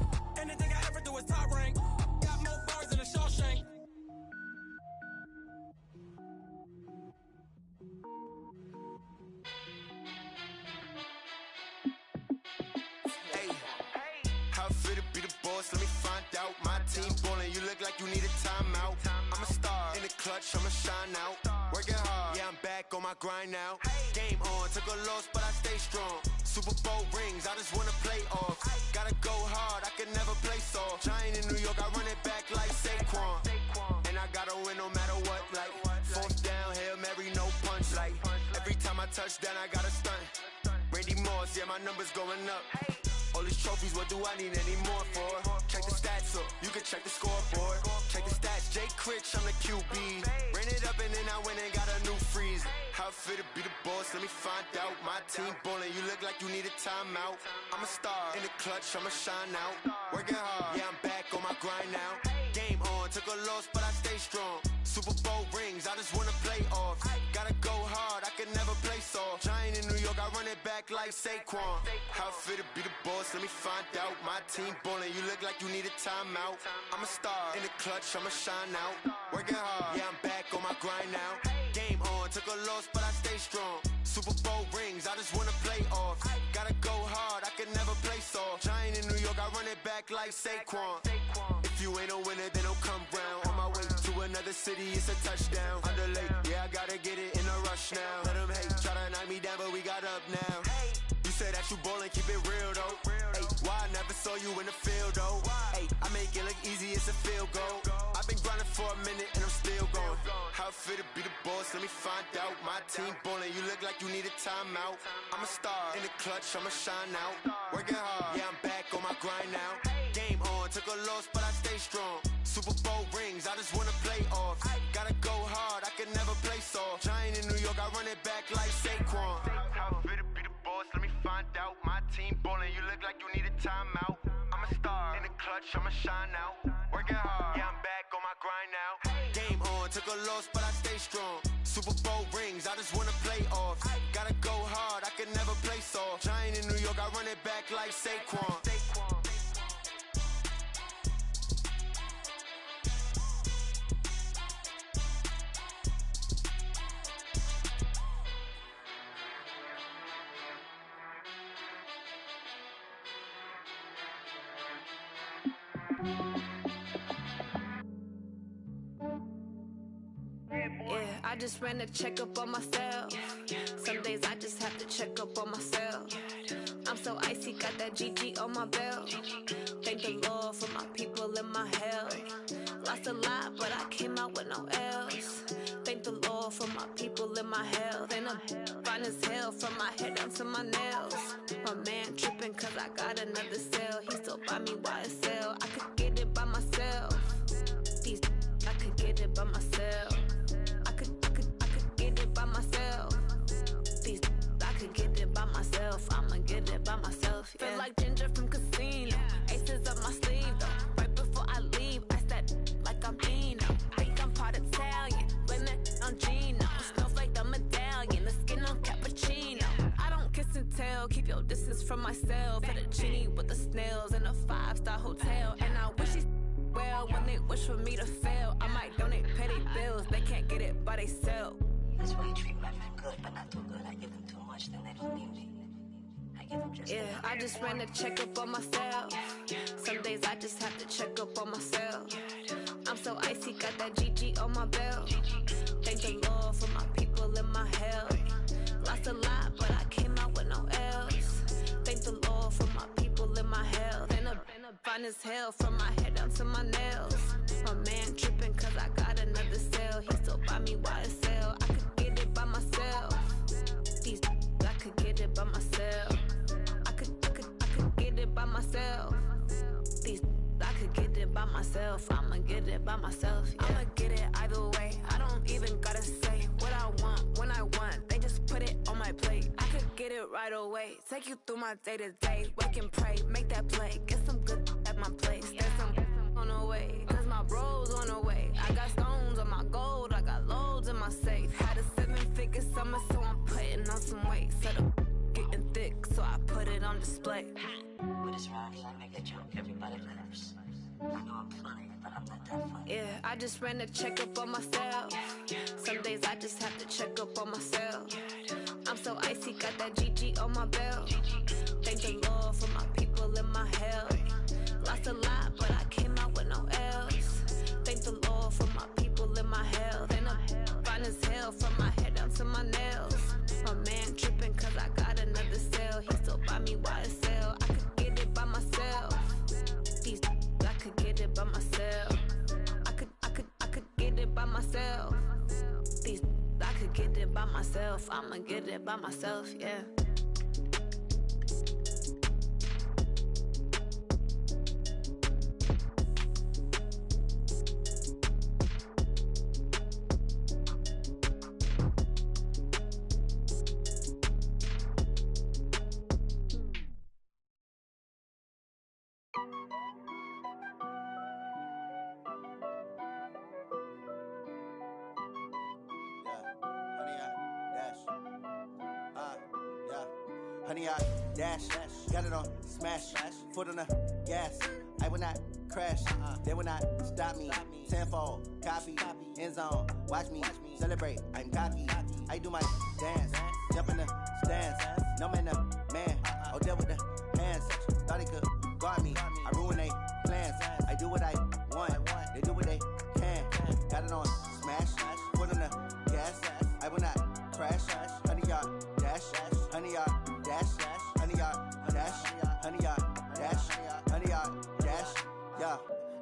Anything I ever do is top rank. Got more boards than a Shawshank. Hey, how fit to be the boss? Let me find out. My team ballin', you look like you need a timeout. I'm a star in the clutch, I'ma shine out. Working hard, yeah, I'm back on my grind now. Game on, took a loss, but I stay strong. Super Bowl rings, I just wanna play off. Gotta go hard, I can never play soft. Giant in New York, I run it back like Saquon. And I gotta win no matter what, like fourth down, Hail Mary, no punch. Like every time I touch down, I gotta stunt. Randy Moss, yeah, my numbers going up. All these trophies, what do I need any more for? Check the stats up, you can check the scoreboard. Check the stats, Jay Critch, I'm the QB. Ran it up and then I went and got a new freezer. How it feel to be the boss, let me find out. My team ballin', you look like you need a timeout. I'm a star, in the clutch, I'ma shine out. Working hard, yeah, I'm back on my grind now. Game on, took a loss, but I stay strong. Super Bowl rings, I just wanna play off. Gotta go hard, I can never play soft. Giant in New York, I run it back like Saquon. How it feel to be the boss, let me find out. My team ballin', you look like you need a timeout. I'm a star, in the clutch, I'ma shine out. Working hard, yeah, I'm back on my grind now. Game on, took a loss, but I stay strong. Super Bowl rings, I just wanna play off. Gotta go hard, I can never play soft. Giant in New York, I run it back like Saquon. If you ain't a winner, then don't come round. On my way to another city, it's a touchdown. Underlay, yeah, I gotta get it in a rush now. Let them hate, try to knock me down, but we got up now. You said that you ballin', keep it real though. Ay, why I never saw you in the field though? Ay, I make it look easy, it's a field goal. I've been grinding for a minute and I'm still going. How it feel to be the boss, let me find out. My team ballin', you look like you need a timeout. I'm a star, in the clutch, I'ma shine out. Working hard, yeah, I'm back on my grind now. Game on, took a loss, but I stay strong. Super Bowl rings, I just wanna play off. Gotta go hard, I can never play soft. Giant in New York, I run it back like Saquon. How it feel to be the boss, let me find out. My team ballin', you look like you need a timeout. I'm a star, in the clutch, I'ma shine out. Working hard, yeah, I'm back on my grind now. Game on, took a loss, but I stay strong. Super Bowl rings, I just wanna play off. Gotta go hard, I can never play soft. Giant in New York, I run it back like Saquon. Yeah, I just ran a checkup on myself. Some days I just have to check up on myself. I'm so icy, got that GG on my belt. Thank the Lord for my people and my health. Lost a lot, but I came out with no L's. Thank the Lord for my people and my health. And I'm fine as hell from my head down to my nails. My man tripping cause I got another cell. He still buy me YSL. I could get it by myself. These I could get it by myself. I could get it by myself. These I could get it by myself. I'ma get it by myself. Yeah. Feel like Ginger from Casino. Aces up my sleeve though. Right before I leave, I said like I'm Dino. Think I'm part Italian. Blame it on Gino. Snowflake the medallion. The skin on cappuccino. I don't kiss and tell. Keep your distance from myself. At a genie with the snails in a 5-star hotel. And I wish he's well when they wish for me to fail. I might donate petty bills. They can't get it by themselves. That's why you treat women good, but not too good. I give them too much, then they don't need me. I give them just yeah, I just ran a checkup on myself. Some days I just have to check up on myself. I'm so icy, got that GG on my belt. Thank the Lord for my people and my health. Lost a lot, but I came out with no L's. Thank the Lord for my people and my health. And I'm fine as hell from my head down to my nails. My man tripping cause I got another cell. He still buy me YSL. I could get it by myself. These I could get it by myself. I could get it by myself. These I could get it by myself. I'ma get it by myself. Yeah. I'ma get it either way. I don't even gotta say what I want when I want. They just put it on my plate. I could get it right away. Take you through my day to day. Wake and pray, make that play. Get some good at my place. There's some on the way. Cause my bros on the way. I got stones on my gold. I got loads in my safe. Had a 7-figure summer, so I'm putting on some weight. Set up getting thick, so I put it on display. With this rhyme, I make a joke, everybody laughs. I know I'm funny, but I'm not that funny. Yeah, I just ran a checkup on myself. Some days I just have to check up on myself. I'm so icy, got that GG on my belt. Thank the Lord for my people and my health. Lost a lot, but I came out with no L's. Thank the Lord for my people and my health. And I'm fine as hell from my head down to my nails. My man tripping cause I got another cell. He still buy me YSL. I could get it by myself. These I could get it by myself. I could get it by myself. These I could get it by myself. I'ma get it by myself, yeah. Honey, I dash, got it on smash, foot on the gas. I will not crash, they will not stop me. Tenfold, copy, end zone, watch me celebrate. I'm cocky, I do my dance, jump in the stands. No man, no man, Odell with the hands. Thought he could guard me, I ruin they plans. I do what I want, they do what they can. Got it on smash, foot on the gas. I will not crash, honey, y'all dash, honey, y'all dash, honey, y'all dash, honey, y'all dash, honey, y'all dash, yeah.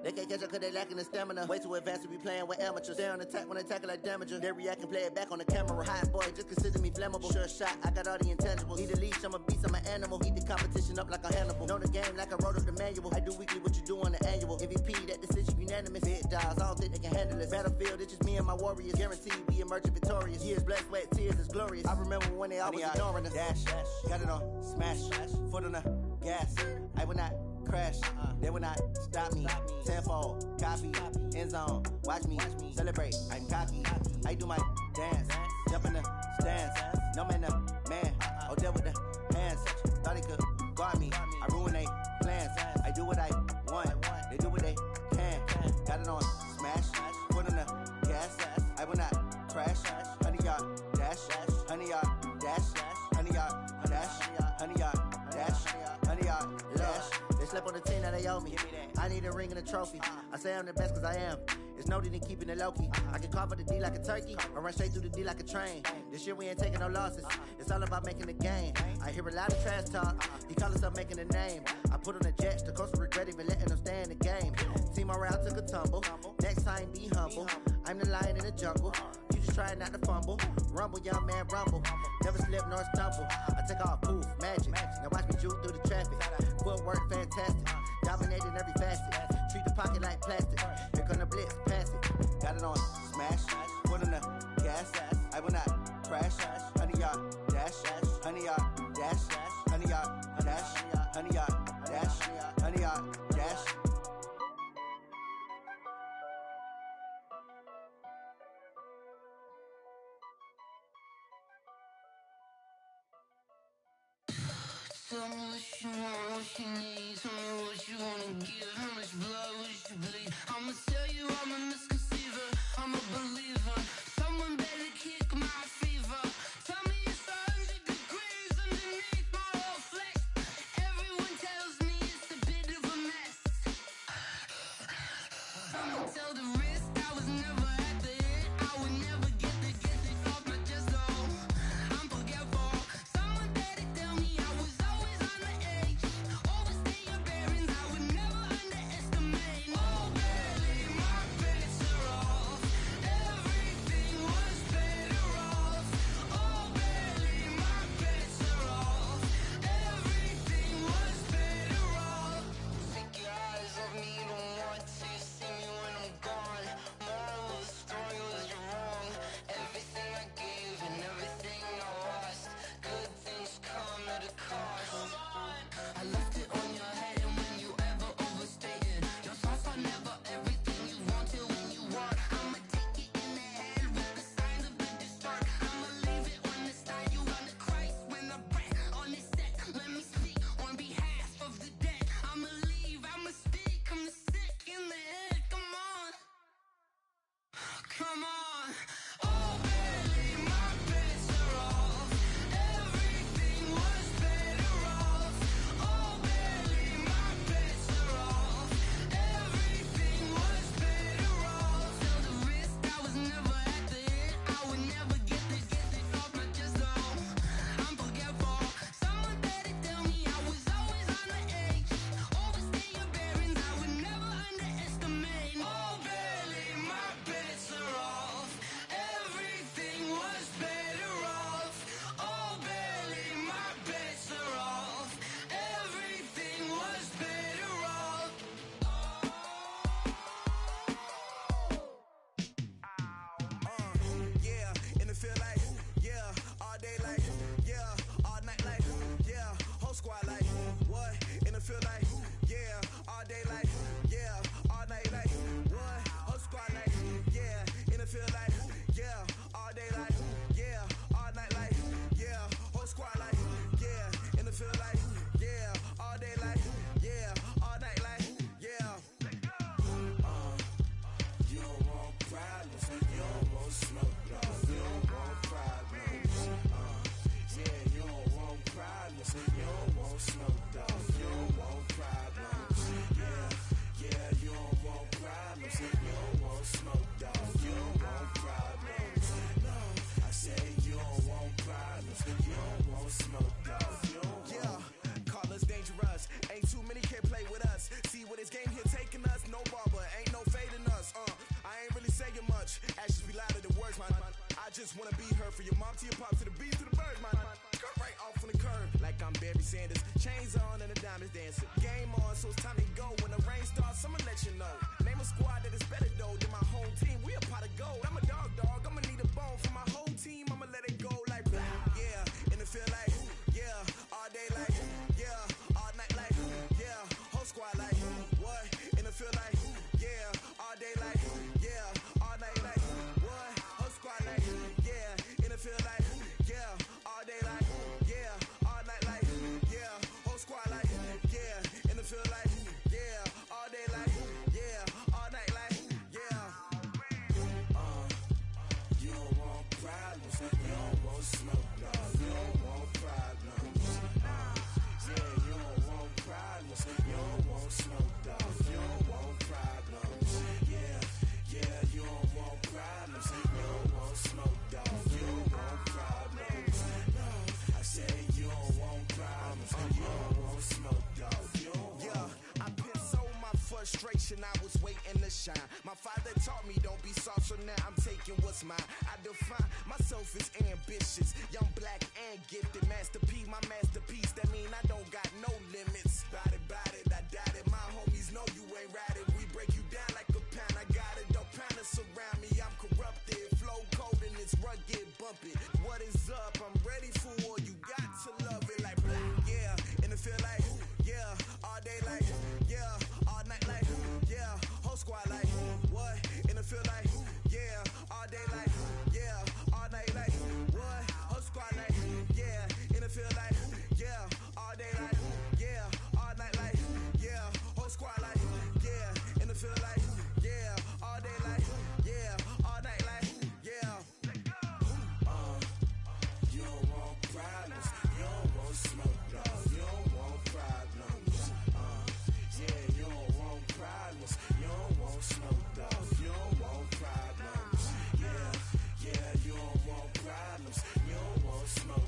They can't catch up cause they lacking the stamina. Way too advanced to be playing with amateurs. Stay on attack when I tackle like damager. They react and play it back on the camera. Hot boy, just consider me flammable. Sure shot, I got all the intangibles. Need a leash, I'm a beast, I'm an animal. Heat the competition up like a Hannibal. Know the game like I wrote up the manual. I do weekly what you do on the annual. MVP, that decision unanimous. Big dials, I don't think they can handle it. Battlefield, it's just me and my warriors. Guaranteed we emerging victorious. Years, blood, sweat, tears, is glorious. I remember when they always ignoring us. Dash, got it on smash, foot on the gas. I will not crash, they will not stop me. Tenfold, copy, end zone, watch me celebrate. I'm cocky, I do my dance, jump in the stands. No man, no man, Odell with the hands. Thought he could guard me, I ruin they plans. I do what I want, they do what they can. Got it on smash, foot on the gas. I will not crash, honey, y'all dash, honey, y'all dash, honey, y'all dash, honey, y'all dash, honey, y'all dash. They slept on the team that they owe me. I need a ring and a trophy. I say I'm the best cause I am. It's no need in keeping it low-key. I can carve up the D like a turkey or run straight through the D like a train. This year we ain't taking no losses. It's all about making the game. I hear a lot of trash talk. He call himself making a name. I put on the jets. The coach will regret even letting them stay in the game. Team morale took a tumble. Next time be humble. I'm the lion in the jungle. You just try not to fumble. Rumble, young man, rumble. Never slip nor stumble. I take off, poof, magic. Now watch me juke through the traffic. Footwork fantastic. Dominating every facet. Treat the pocket like plastic. Here come the blitz, pass it. Got it on smash, foot on the gas. I will not crash. Honey, y'all dash, honey, y'all dash, honey, y'all dash, honey, y'all dash, honey, y'all dash. Tell me what you want, what you need. Tell me what you wanna give. How much blood would you bleed? I'ma tell you I'm a misconceiver. I'm a believer. Someone better kick my fever. Tell me it's 100 degrees underneath my whole flesh. Everyone tells me it's a bit of a mess. I'ma tell the risk I was never at the hit. I would never get it off my chest though. I'm forgetful. Someone better tell me I was always on the edge. Overstay your bearings, I would never underestimate. Oh baby, my bets are off. just wanna be her. From your mom to your pop to the beat to the bird, man. Cut right off on the curb, like I'm Barry Sanders. Chains on and the diamonds dancing. Game on, so it's time to go. When the rain starts, I'ma let you know. Name a squad that is better though than my home team. We a pot of gold. I'm a dog. I'ma need a bone for my whole team. I'ma let it go like yeah. And it feel like yeah. All day like yeah. All night like yeah. Whole squad like what? And it feel like yeah. All day like yeah. All night like what? Whole squad like yeah. And it feel like yeah. All day like yeah. All night like yeah. Whole squad like yeah. And it feel like yeah. All day like yeah. All night like yeah. You don't want problems. You don't want smoke. No, you don't want problems. Yeah, you don't want problems. You don't want smoke. Dog. You don't want problems. Yeah, you don't want problems. You don't want smoke. Dog. You don't want problems. No, I said you don't want problems. You don't want smoke. Dog. You don't want. Yeah, I pissed so my frustration. I was waiting to shine. My father taught me don't be soft, so now I'm taking what's mine. I define myself as ambitious, young, black, and gifted. Master P, my masterpiece. That mean I don't got no limits. Bout it, I doubt it. My homies know you ain't ratted. We break you down like a pound. I got it, don't pound us around me. I'm corrupted, flow cold and it's rugged, bumpy. What is up? I'm ready for war. You got to love it like yeah, and it feel like yeah. All day like yeah, all night like yeah. Whole squad like what? And it feel like yeah. All day like yeah. All night like what? Whole squad like yeah. And it feel like yeah. All day like yeah. All night like yeah. Whole squad like yeah. And it feel like yeah. All day like yeah. All night like yeah. You don't want problems. You don't want smoke. No, you don't want problems. Yeah, you don't want problems. You don't want smoke. Dog. You don't want problems. Yeah, you don't want problems. You don't want smoke.